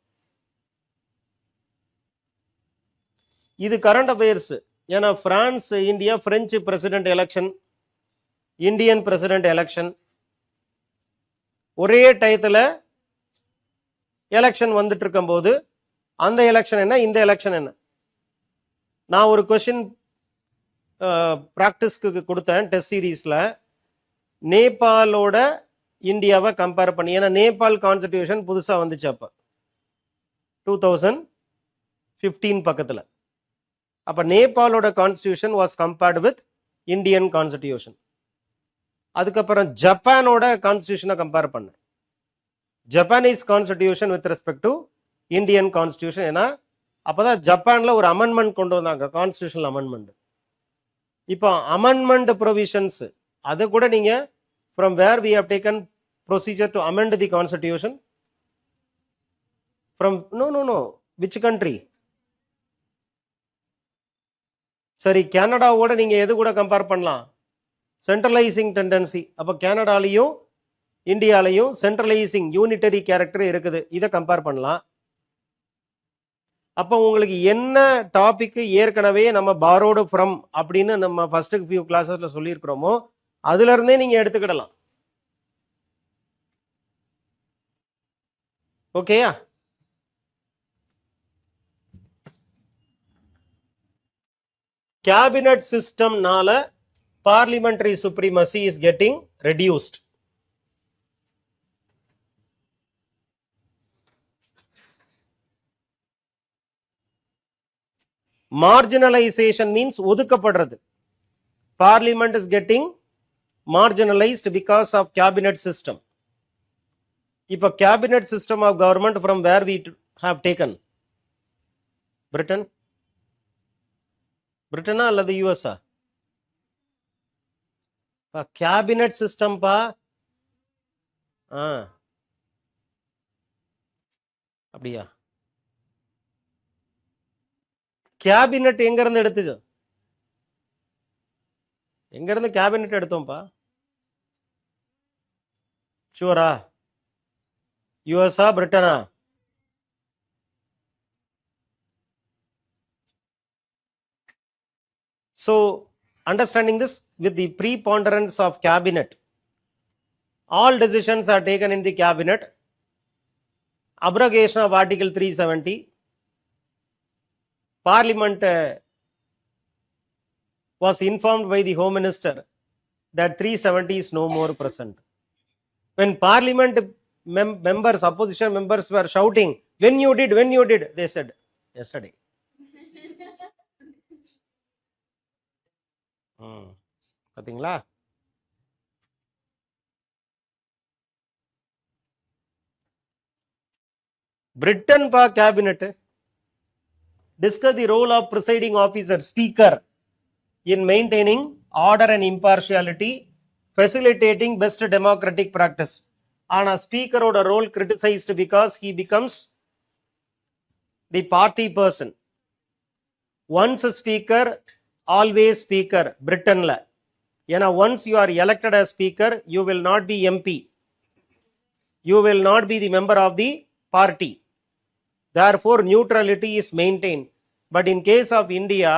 இது கரண்ட் அஃபேர்ஸ். ஏன்னா France, India, French president election, Indian president election, ஒரே டயத்துல எலெக்ஷன் வந்துட்டு இருக்கும் போது அந்த எலெக்ஷன் என்ன, இந்த எலெக்ஷன் என்ன? நான் ஒரு கொஸ்டின் பிராக்டிஸ்க்கு கொடுத்தேன் டெஸ்ட் சீரீஸ்ல, நேபாளோட இந்தியாவை கம்பேர் பண்ணி. ஏன்னா நேபாள் கான்ஸ்டிடியூஷன் புதுசா வந்துச்சு அப்ப 2015 பக்கத்துல. அப்ப நேபாளோட constitution was compared with Indian constitution. அதுக்கப்புறம் ஜப்பானோட கான்ஸ்டிடியூஷனை கம்பேர் பண்ணேன், Japanese constitution with respect to Indian constitution. ஏன்னா அப்பதான் ஜப்பான்ல ஒரு அமெண்ட்மெண்ட் கொண்டு வந்தாங்க, கான்ஸ்டிடியூஷனல் அமெண்ட்மெண்ட். இப்போ அமெண்ட்மெண்ட் ப்ரொவிஷன்ஸ் அது கூட நீங்க from where we have taken procedure to amend the constitution from no which country? சரி, கனடாவோட நீங்க எது கூட கம்பேர் பண்ணலாம்? Centralising tendency. அப்ப கனடாலையும் இந்தியாலையும் சென்ட்ரலைசிங் யூனிட்டரி கேரக்டர் இருக்குது, இதை கம்பேர் பண்ணலாம். அப்போ உங்களுக்கு என்ன டாபிக் ஏற்கனவே நம்ம பாரோடு ஃப்ரம் அப்படின்னு நம்ம ஃபர்ஸ்ட் ஃபியூ கிளாஸஸ்ல சொல்லியிருக்கிறோமோ அதுல இருந்தே நீங்க எடுத்துக்கிடலாம். ஓகேயா? cabinet system நால parliamentary supremacy is getting reduced. Marginalization means ஒதுக்கப்படுறது. Parliament is getting marginalized because of cabinet system. இப்ப cabinet system of government from where we have taken? பிரிட்டனா அல்லது யூஎஸ்ஆ? கேபினட் சிஸ்டம் பா. அப்படியா? கேபினட் எங்க இருந்து எடுத்தது? எங்க இருந்து cabinet எடுத்தோம்ப்பா? ஷூரா? யுஎஸ்ஆ, பிரிட்டனா? So understanding this, with the preponderance of cabinet, all decisions are taken in the cabinet. Abrogation of article 370, parliament was informed by the home minister that 370 is no more present. When parliament members, opposition members were shouting, when you did, they said yesterday. பாத்தீங்களா? Britain பா cabinet discuss the role of presiding officer, speaker, in maintaining order and impartiality, facilitating best democratic practice. ஆனா ஸ்பீக்கரோட role criticized because he becomes the party person. Once speaker, always speaker. பிரிட்டன்ல ஏன்னா once you are elected as speaker, you will not be MP, you will not be the member of the party. Therefore neutrality is maintained. But in case of India,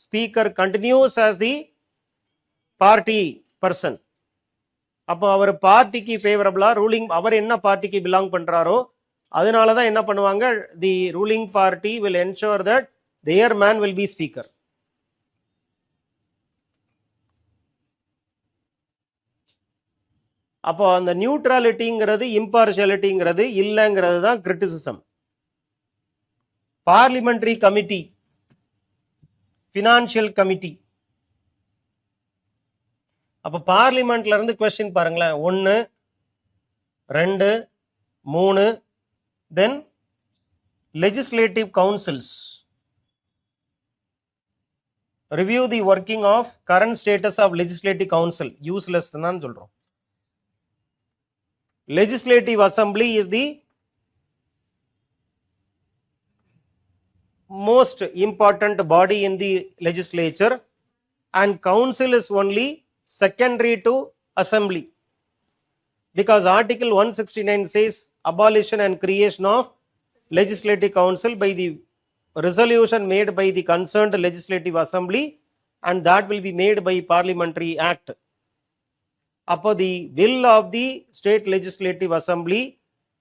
speaker continues as the party person. அப்போ அவர் பார்ட்டிக்கு ஃபேவரபிளா ruling, அவர் என்ன பார்ட்டிக்கு belong பண்றாரோ அதனால தான் என்ன பண்ணுவாங்க, தி ruling party will ensure that their man will be speaker. அப்போ அந்த நியூட்ரலிட்டிங்கிறது இம்பார்ஷியாலிட்டிங்கிறது இல்லைங்கிறது தான் criticism. Parliamentary committee, financial committee. அப்ப பார்லிமெண்ட்ல இருந்து கொஸ்டின் பாருங்களேன், 1 2 3. Then legislative councils, review the working of current status of legislative council. Useless தான் சொல்றோம். Legislative Assembly is the most important body in the legislature, and council is only secondary to assembly, because article 169 says abolition and creation of legislative council by the resolution made by the concerned legislative assembly, and that will be made by parliamentary act. அப்போ the will of the state legislative assembly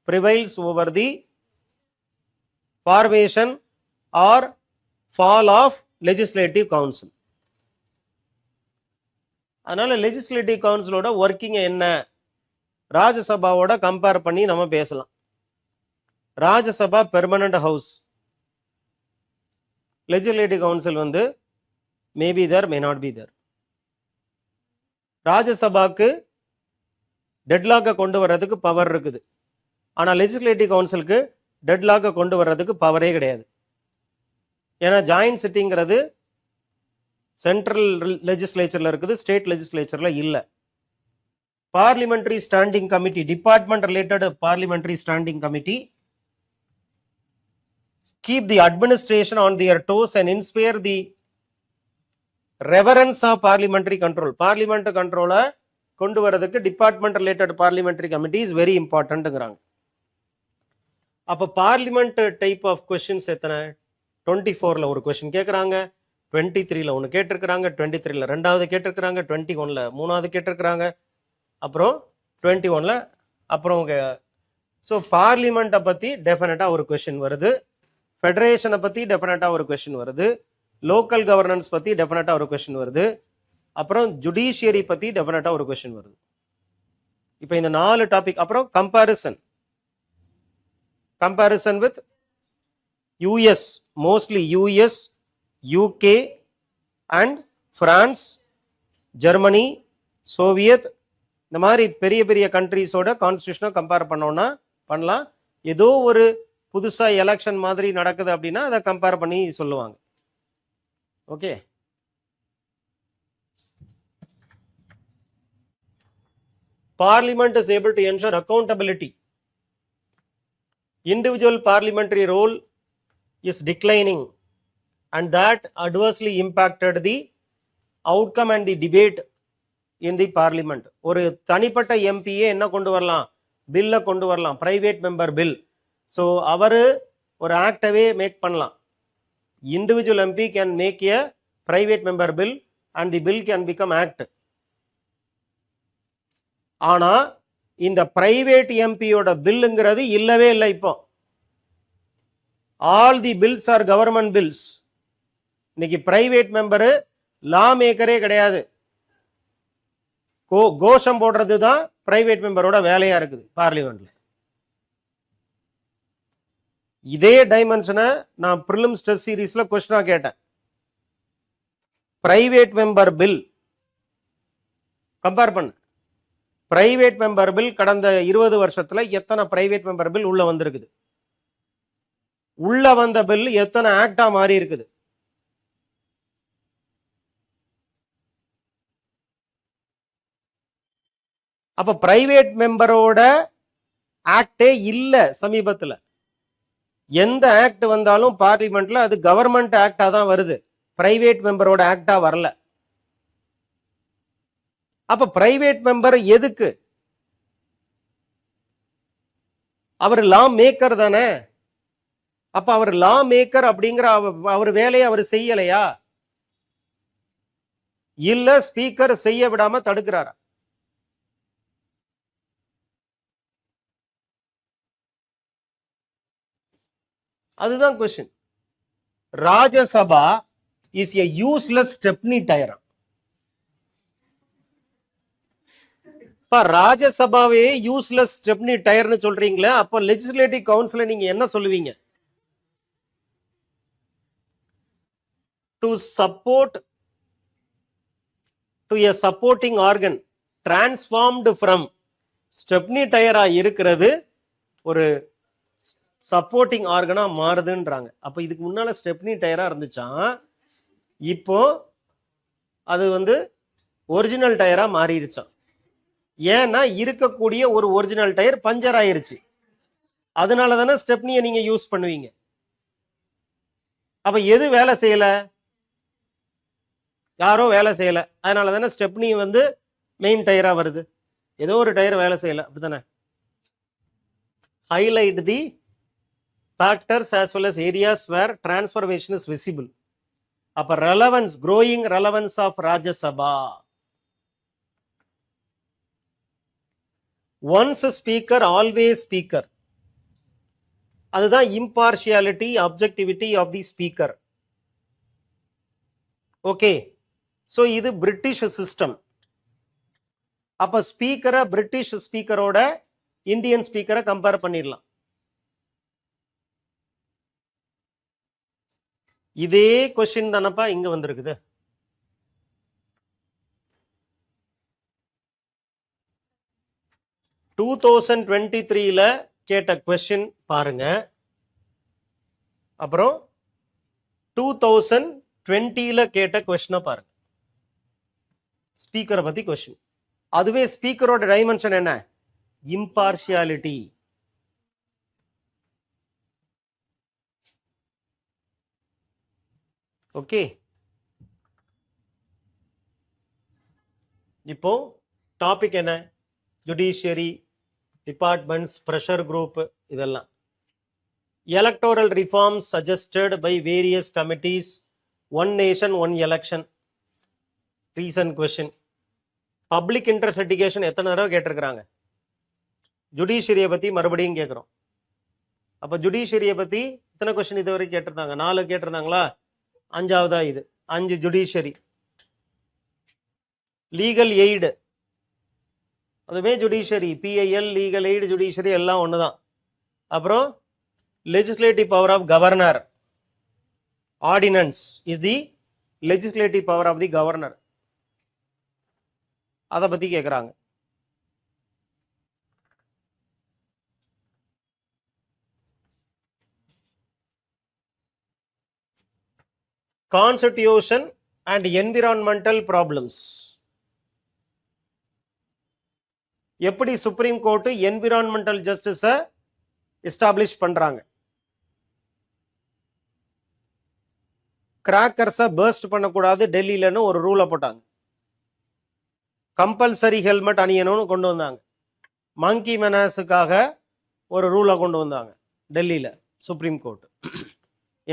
prevails over the formation or fall of legislative council. அதனால legislative councilோட working என்ன, ராஜ்யசபாவோட compare பண்ணி நம்ம பேசலாம். Rajya Sabha permanent house, legislative council வந்து may be there, may not be there. ராஜ்யசபாக்கு டெட்லாக்கை கொண்டு வர்றதுக்கு power இருக்குது, ஆனா லெஜிஸ்லேட்டிவ் கவுன்சிலுக்கு டெட்லாக்கை கொண்டு வர்றதுக்கு பவரே கிடையாது. ஏன்னா ஜாயின்ட் சிட்டிங்கிறது சென்ட்ரல் லெஜிஸ்லேச்சர்ல இருக்குது, ஸ்டேட் லெஜிஸ்லேச்சர்ல இல்ல. Parliamentary standing committee, department related parliamentary standing committee keep the administration on their toes and inspire the reverence of parliamentary control. Parliament கண்ட்ரோலை கொண்டு வரதுக்கு department related parliamentary committee is very இம்பார்ட்டன்ட்ங்கிறாங்க. அப்போ parliament type of questions எத்தனை? 24ல ஒரு question கேட்குறாங்க, 23ல ஒன்று கேட்டிருக்கிறாங்க, 23ல ரெண்டாவது கேட்டிருக்கிறாங்க, 21ல மூணாவது கேட்டிருக்கிறாங்க, அப்புறம் 21ல அப்புறம். ஸோ பார்லிமெண்ட்டை பற்றி டெஃபினட்டாக ஒரு கொஸ்டின் வருது, ஃபெடரேஷனை பற்றி டெஃபினட்டாக ஒரு கொஸ்டின் வருது, லோக்கல் கவர்னன்ஸ் பற்றி டெஃபினட்டாக ஒரு கொஸ்டின் வருது, அப்புறம் ஜுடிஷியரி பற்றி டெஃபினட்டாக ஒரு கொஸ்டின் வருது. இப்போ இந்த 4 டாபிக். அப்புறம் comparison with US, mostly US, UK and France, Germany, Soviet, இந்த மாதிரி பெரிய பெரிய கண்ட்ரிஸோட கான்ஸ்டியூஷனை கம்பேர் பண்ணோம்னா பண்ணலாம். ஏதோ ஒரு புதுசா எலெக்ஷன் மாதிரி நடக்குது அப்படின்னா அதை கம்பேர் பண்ணி சொல்லுவாங்க. Okay, Parliament is able to ensure accountability. Individual parliamentary role is declining and that adversely impacted the outcome and the debate in the parliament. ஒரு தனிப்பட்ட எம்பியே என்ன கொண்டு வரலாம், பில்ல கொண்டு வரலாம், பிரைவேட் மெம்பர் பில். ஸோ அவரு ஒரு ஆக்டவே மேக் பண்ணலாம். Individual MP can make a private member bill and the bill can become act. ஆனா இந்த பிரைவேட் எம்பியோட பில்லுங்கிறது இல்லவே இல்லை. இப்போ all the bills are government bills. இன்னைக்கு பிரைவேட் மெம்பரு லா மேக்கரே கிடையாது. கோஷம் போடுறது தான் பிரைவேட் மெம்பரோட வேலையா இருக்குது பார்லிமெண்ட்ல. இதே டைமென்ஷனை நான் பிரிலிம்ஸ் டெஸ்ட் சீரீஸ்ல கொஸ்டினா கேட்டேன். பிரைவேட் மெம்பர் பில் கம்பேர் பண்ண. பிரைவேட் மெம்பர் பில் கடந்த 20 வருஷத்துல எத்தனை பிரைவேட் மெம்பர் பில் உள்ள வந்திருக்குது, உள்ள வந்த பில் எத்தனை ஆக்டா மாறி இருக்குது. அப்ப பிரைவேட் மெம்பரோட ஆக்டே இல்ல. சமீபத்துல எந்த ஆக்ட் வந்தாலும் பார்லிமெண்ட்ல அது கவர்மெண்ட் ஆக்டா தான் வருது, பிரைவேட் மெம்பரோட ஆக்டா வரல. அப்ப பிரைவேட் மெம்பர் எதுக்கு? அவர் லா மேக்கர் தானே. அப்ப அவர் லா மேக்கர் அப்படிங்கிற அவர் வேலையை அவர் செய்யலையா, இல்ல ஸ்பீக்கர் செய்ய விடாம தடுக்கிறாரா? அதுதான் question. Rajya Sabha is a useless stepney tyre. ராஜ்யசபாவே யூஸ்லெஸ் ஸ்டெப்னி டயர்னு சொல்றீங்களே, அப்ப லெஜிஸ்லேட்டிவ் கவுன்சில நீங்க என்ன சொல்லுவீங்க? To support to a supporting organ transformed from stepney டயரா இருக்கிறது ஒரு சப்போர்ட்டிங் ஆர்கனா மாறுதுன்றாங்க. அப்ப இதுக்கு முன்னால ஸ்டெப்னி டயரா இருந்துச்சான், இப்போ அது ஒரிஜினல் டயரா மாறிடுச்சான். ஏன்னா இருக்கக்கூடிய ஒரு ஒரிஜினல் டயர் பஞ்சர் ஆயிருச்சு. அதனால தானே ஸ்டெப்னியை நீங்க யூஸ் பண்ணுவீங்க. அப்ப எது வேலை செய்யல? யாரோ வேலை செய்யல, அதனால தானே ஸ்டெப்னி மெயின் டயரா வருது. ஏதோ ஒரு டயர் வேலை செய்யல, அப்படித்தானே? Highlight the factors as well as areas where transformation is visible. அப்ப relevance, growing relevance of Rajya Sabha. Once a speaker, always speaker. அதுதான் impartiality, objectivity of the speaker. Okay. So இது British system. அப்ப ஸ்பீக்கரை British ஸ்பீக்கரோட Indian ஸ்பீக்கரை compare பண்ணிடலாம். இதே question தானப்பா இங்க வந்திருக்குது. டூ 2023 கேட்ட கொஸ்டின் பாருங்க. அப்புறம் 2020 கேட்ட கொஸ்டினை பாருங்க. ஸ்பீக்கரை பத்தி கொஸ்டின். அதுவே ஸ்பீக்கரோட டைமென்ஷன் என்ன? இம்பார்ஷியாலிட்டி. ஓகே. இப்போ டாபிக் என்ன? ஜுடிஷியரி, டிபார்ட்மெண்ட்ஸ், பிரஷர் குரூப், இதெல்லாம். Electoral reforms suggested by various committees, one nation one election. Recent question. Public interest litigation எத்தனை தடவை கேட்டிருக்கிறாங்க? ஜுடிஷியரியை பத்தி மறுபடியும் கேட்கிறோம். அப்ப ஜுடிஷியரியை பத்தி எத்தனை கொஸ்டின் இது வரைக்கும் கேட்டிருந்தாங்க? 4 கேட்டிருந்தாங்களா? 5வதா இது. 5 ஜுடிஷியரி. லீகல் எய்டு, அதுவே judiciary. PIL, legal aid, judiciary எல்லாம் ஒண்ணுதான். அப்புறம் legislative power of governor. Ordinance is the legislative power of the governor. அதை பத்தி கேட்கிறாங்க. Constitution and environmental problems. எப்படி supreme court environmental justice establish பண்றாங்க? கிராக்கர்ஸை பர்ஸ்ட் பண்ணக்கூடாது டெல்லியிலன்னு ஒரு ரூலை போட்டாங்க. கம்பல்சரி ஹெல்மெட் அணியணும்னு கொண்டு வந்தாங்க. மங்கி மெனாஸுக்காக ஒரு ரூலை கொண்டு வந்தாங்க டெல்லியில் சுப்ரீம் கோர்ட்.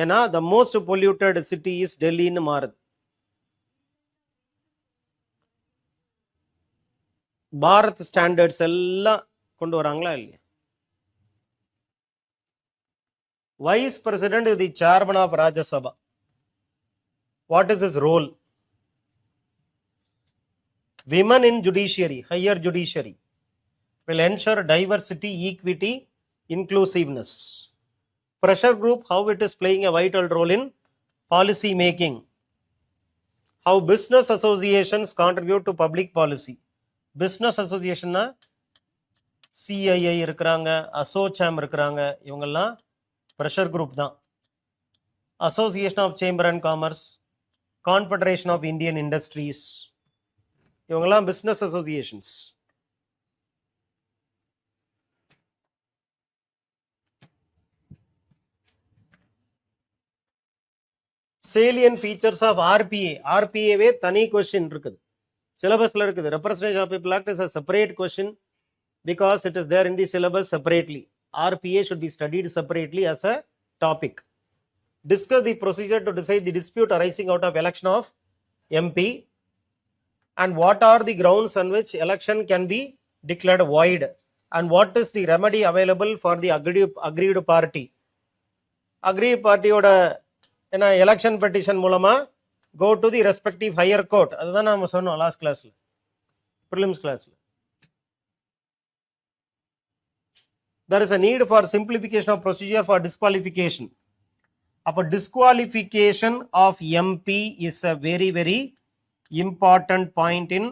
ஏன்னா the most polluted city is டெல்லின்னு மாறுது. பாரத் ஸ்டாண்டர்ட்ஸ் எல்லாம் கொண்டு வராங்களா இல்லையா? Vice president the chairman of Rajya Sabha. What is is role? Women in judiciary, higher judiciary, will ensure diversity, equity, inclusiveness. Pressure group, how it is playing a vital role in policy making. How business associations contribute to public policy. Business association na CII இருக்கிறாங்க, ASSOCHAM இருக்கிறாங்க, இவங்கெல்லாம் pressure group தான். Association of Chamber and Commerce, Confederation of Indian Industries, இவங்கெல்லாம் business associations. Salient features of RPA. ஆர்பிஏவே தனி question இருக்குது, சிலபஸ்ல இருக்குது. Representation of people act is a separate question because it is there in the syllabus separately. RPA should be studied separately as a topic. Discuss the procedure to decide the dispute arising out of election of MP. And what are the grounds on which election can be declared void, and what is the remedy available for the aggrieved party. Aggrieved party oda ena election petition மூலமா go to the respective higher court. அதுதான் நாம சொன்னோம் last கிளாஸ்ல, prelims classல. There is a need for simplification of procedure for disqualification. அப்ப disqualification of MP is a very very important point in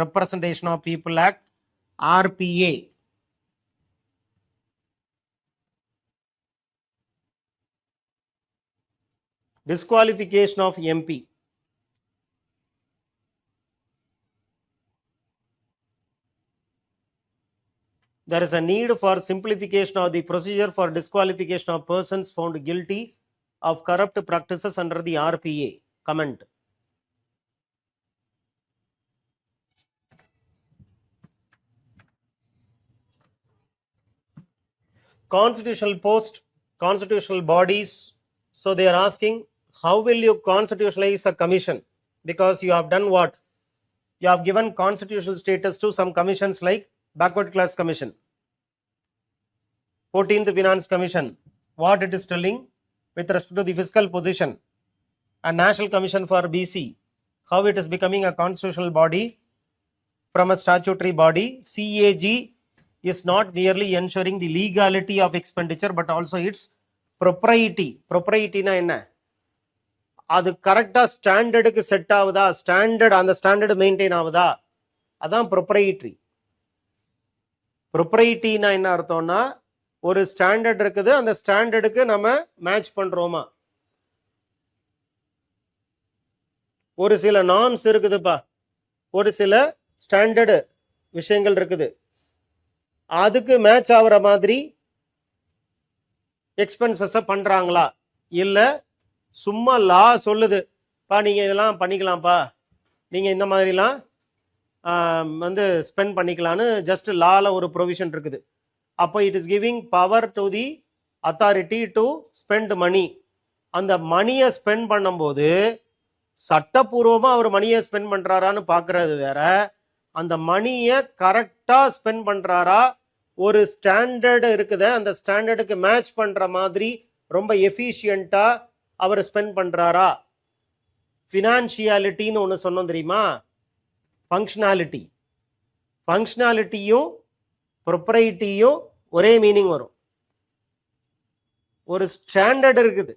Representation of People Act, RPA. Disqualification of MP. There is a need for simplification of the procedure for disqualification of persons found guilty of corrupt practices under the RPA. Comment. Constitutional post, constitutional bodies. So they are asking, how will you constitutionalize a commission? Because you have done what? You have given constitutional status to some commissions like Backward Class Commission, 14th Finance Commission. What it is telling with respect to the fiscal position, and National Commission for BC, how it is becoming a constitutional body from a statutory body. CAG is not merely ensuring the legality of expenditure but also its propriety. Propriety na enna? அது கரெக்டா ஸ்டாண்டர்டுக்கு set ஆகுதா, standard அந்த standard maintain ஆகுதா, அதான் proprietary. ப்ரொப்ரைட்டினா என்ன அர்த்தம்னா, ஒரு standard இருக்குது, அந்த ஸ்டாண்டர்டுக்கு நம்ம மேட்ச் பண்றோமா. ஒரு சில நார்ம்ஸ் இருக்குதுப்பா, ஒரு சில ஸ்டாண்டர்டு விஷயங்கள் இருக்குது, அதுக்கு மேட்ச் ஆகுற மாதிரி எக்ஸ்பென்சஸை பண்றாங்களா, இல்ல சும்மா லா சொல்லுது பா நீங்க இதெல்லாம் பண்ணிக்கலாம்ப்பா, நீங்க இந்த மாதிரிலாம் வந்து ஸ்பெண்ட் பண்ணிக்கலான்னு ஜஸ்ட் லால ஒரு ப்ரொவிஷன் இருக்குது. அப்போ it is giving power to the authority to spend money. அந்த மணியை ஸ்பெண்ட் பண்ணும்போது சட்டப்பூர்வமா அவர் மணியை ஸ்பெண்ட் பண்றாரான்னு பாக்குறது வேற, அந்த மணியை கரெக்டா ஸ்பெண்ட் பண்றாரா, ஒரு ஸ்டாண்டர்டு இருக்குது, அந்த ஸ்டாண்டர்டுக்கு மேட்ச் பண்ற மாதிரி ரொம்ப எஃபிஷியண்டா அவர் ஸ்பெண்ட் பண்றாரா. ஃபினான்ஷியாலிட்டின்னு ஒன்று சொன்னோம் தெரியுமா, ஃபங்க்ஷனாலிட்டி. ஃபங்க்ஷனாலிட்டியும் ப்ரொப்ரைட்டியும் ஒரே மீனிங் வரும். ஒரு ஸ்டாண்டர்ட் இருக்குது,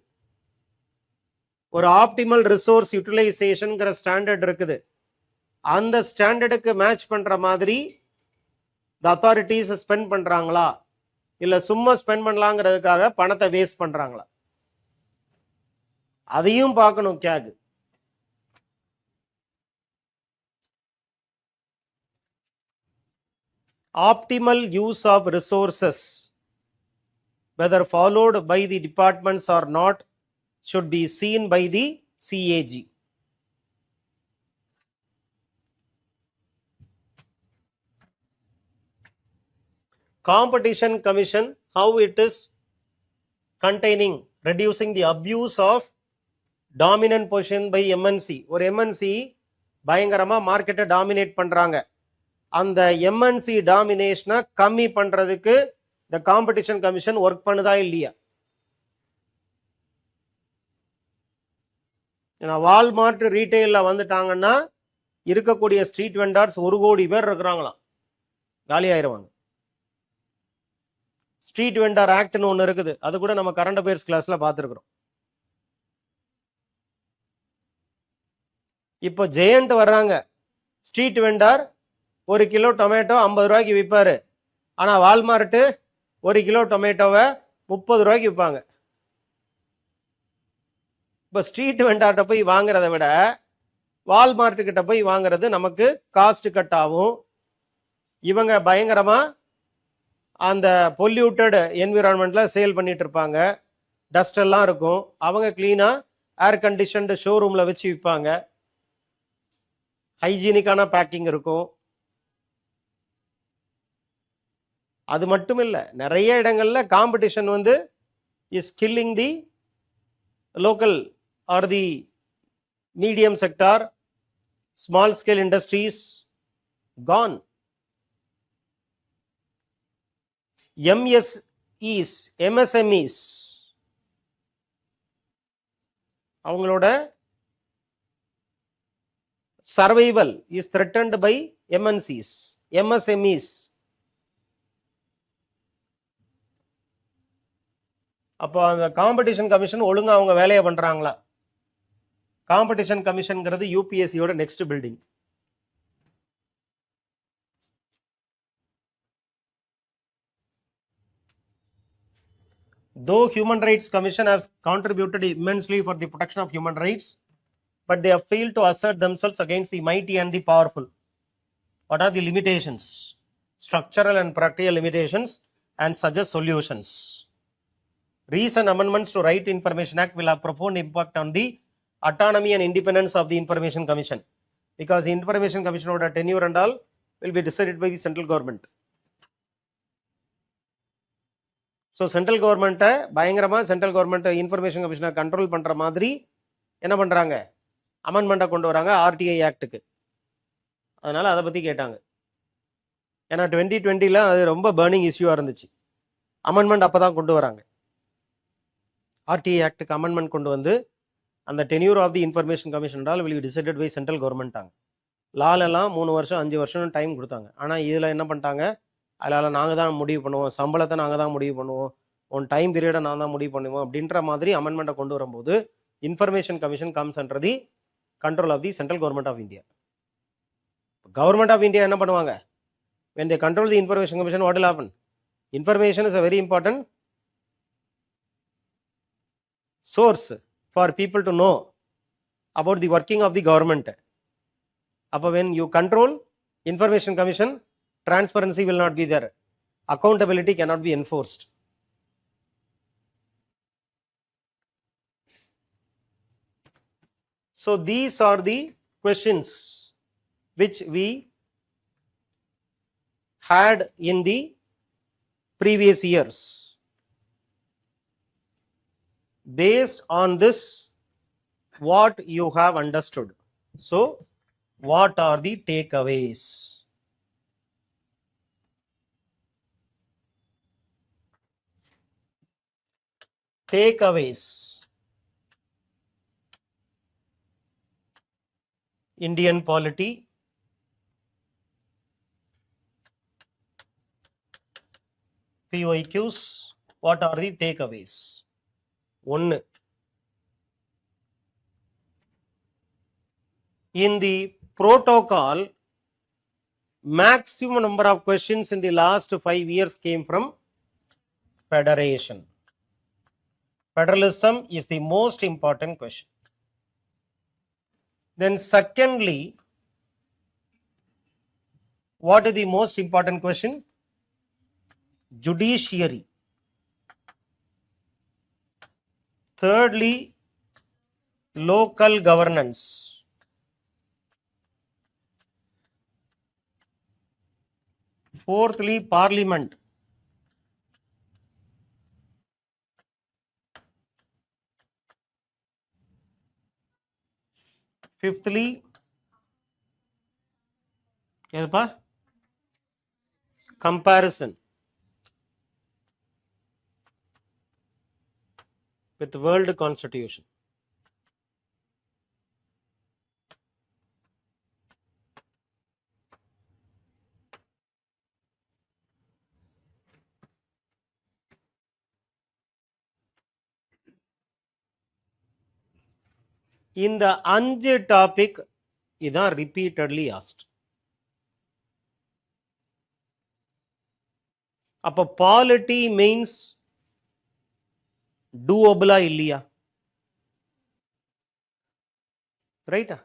ஒரு ஆப்டிமல் ரிசோர்ஸ் யூட்டிலைசேஷன்ங்கிற ஸ்டாண்டர்ட் இருக்குது, அந்த ஸ்டாண்டர்டுக்கு மேட்ச் பண்ற மாதிரி த அத்தாரிட்டிஸ் ஸ்பெண்ட் பண்றாங்களா, இல்ல சும்மா ஸ்பெண்ட் பண்ணலாங்கிறதுக்காக பணத்தை வேஸ்ட் பண்றாங்களா, அதையும் பார்க்கணும் cake. Optimal use of resources, whether followed by the departments or not, should be seen by the CAG. Competition Commission, how it is containing, reducing the abuse of dominant position by MNC. ஒரு MNC பயங்கரமா மார்க்கெட்டை dominate பண்றாங்க. அந்த MNC டாமினேஷனை கம்மி பண்றதுக்கு இந்த competition commission work பண்ணுதா இல்லையா? வால்மார்ட் ரீட்டைல்ல வந்துட்டாங்கன்னா இருக்கக்கூடிய ஸ்ட்ரீட் வெண்டார்ஸ் 1 கோடி பேர் இருக்கிறாங்களாம், காலி ஆயிருவாங்க. ஸ்ட்ரீட் வெண்டார் ஆக்ட்னு ஒன்று இருக்குது, அது கூட நம்ம கரண்ட் அஃபேர்ஸ் கிளாஸ்ல பார்த்துருக்குறோம். இப்போ ஜெயண்ட் வர்றாங்க, ஸ்ட்ரீட் வெண்டார் 1 கிலோ டொமேட்டோ 50 ரூபாய்க்கு விற்பாரு, ஆனால் வால்மார்ட்டு 1 கிலோ டொமேட்டோவை 30 ரூபாய்க்கு விற்பாங்க. இப்போ ஸ்ட்ரீட் வெண்டார்கிட்ட போய் வாங்குறத விட வால்மார்ட்டு கிட்ட போய் வாங்குறது நமக்கு காஸ்ட் கட் ஆகும். இவங்க பயங்கரமா அந்த பொல்யூட்டட் என்விரான்மெண்ட்ல சேல் பண்ணிட்டு இருப்பாங்க, டஸ்ட் எல்லாம் இருக்கும். அவங்க கிளீனா ஏர் கண்டிஷன்டு ஷோரூம்ல வச்சு விற்பாங்க, ஹைஜீனிக்கான பேக்கிங் இருக்கும். அது மட்டும் இல்லை, நிறைய இடங்கள்ல competition is killing the local or the medium sector, small scale industries gone. MSMEs அவங்களோட survival is threatened by MNCs. MSMEs அப்போ அந்த காம்படிஷன் கமிஷன் ஒழுங்கா அவங்க வேலையை பண்றாங்களா? காம்படிஷன் கமிஷன்ங்கிறது யூபிஎஸ்சியோட next building. Though Human Rights Commission has contributed immensely for the protection of human rights, but they have failed to assert themselves against the mighty and the powerful. What are the limitations? Structural and practical limitations, and suggest solutions. Recent amendments to Right to Information Act will have profound impact on the autonomy and independence of the Information Commission, because the Information Commission order tenure and all will be decided by the central government. So central கவர்மெண்ட்டை பயங்கரமாக central government information கமிஷனை control பண்ணுற மாதிரி என்ன பண்ணுறாங்க, அமெண்ட்மெண்ட்டை கொண்டு வராங்க RTI ஆக்டுக்கு. அதனால் அதை பற்றி கேட்டாங்க. ஏன்னா 2020 அது ரொம்ப பர்னிங் இஷ்யூவாக இருந்துச்சு. அமெண்ட்மெண்ட் அப்போ தான் கொண்டு வராங்க, ஆர்டிஐ ஆக்டுக்கு அமெண்ட்மெண்ட் கொண்டு வந்து அந்த tenure of the information commission என்றால் will be decided by central கவர்மெண்ட்டாங்க. லாலெல்லாம் 3 வருஷம் 5 வருஷம் டைம் கொடுத்தாங்க. ஆனால் இதில் என்ன பண்ணிட்டாங்க, அதனால் நாங்கள் தான் முடிவு பண்ணுவோம், சம்பளத்தை நாங்கள் தான் முடிவு பண்ணுவோம், ஒன் டைம் பீரியடை நான் தான் முடிவு பண்ணுவோம் அப்படின்ற மாதிரி அமெண்ட்மெண்ட்டை கொண்டு வரும்போது information commission comes under the control of the central government of India. Government of India என்ன பண்ணுவாங்க, when they control the information commission, what will happen? Information is a very important source for people to know about the working of the government. அப்போ when you control information commission, transparency will not be there, accountability cannot be enforced. So these are the questions which we had in the previous years. Based on this, what you have understood? So what are the takeaways? Takeaways. Indian polity, PYQs, what are the takeaways? 1. In the protocol, maximum number of questions in the last 5 years came from federation. Federalism is the most important question. Then secondly, what is the most important question? Judiciary. Thirdly, local governance. Fourthly, parliament. Fifthly, எதுப்பா comparison with world constitution. இந்த 5 topic இதான் repeatedly asked. அப்ப polity mains டூவபிளா இல்லையா? ரைட்டா?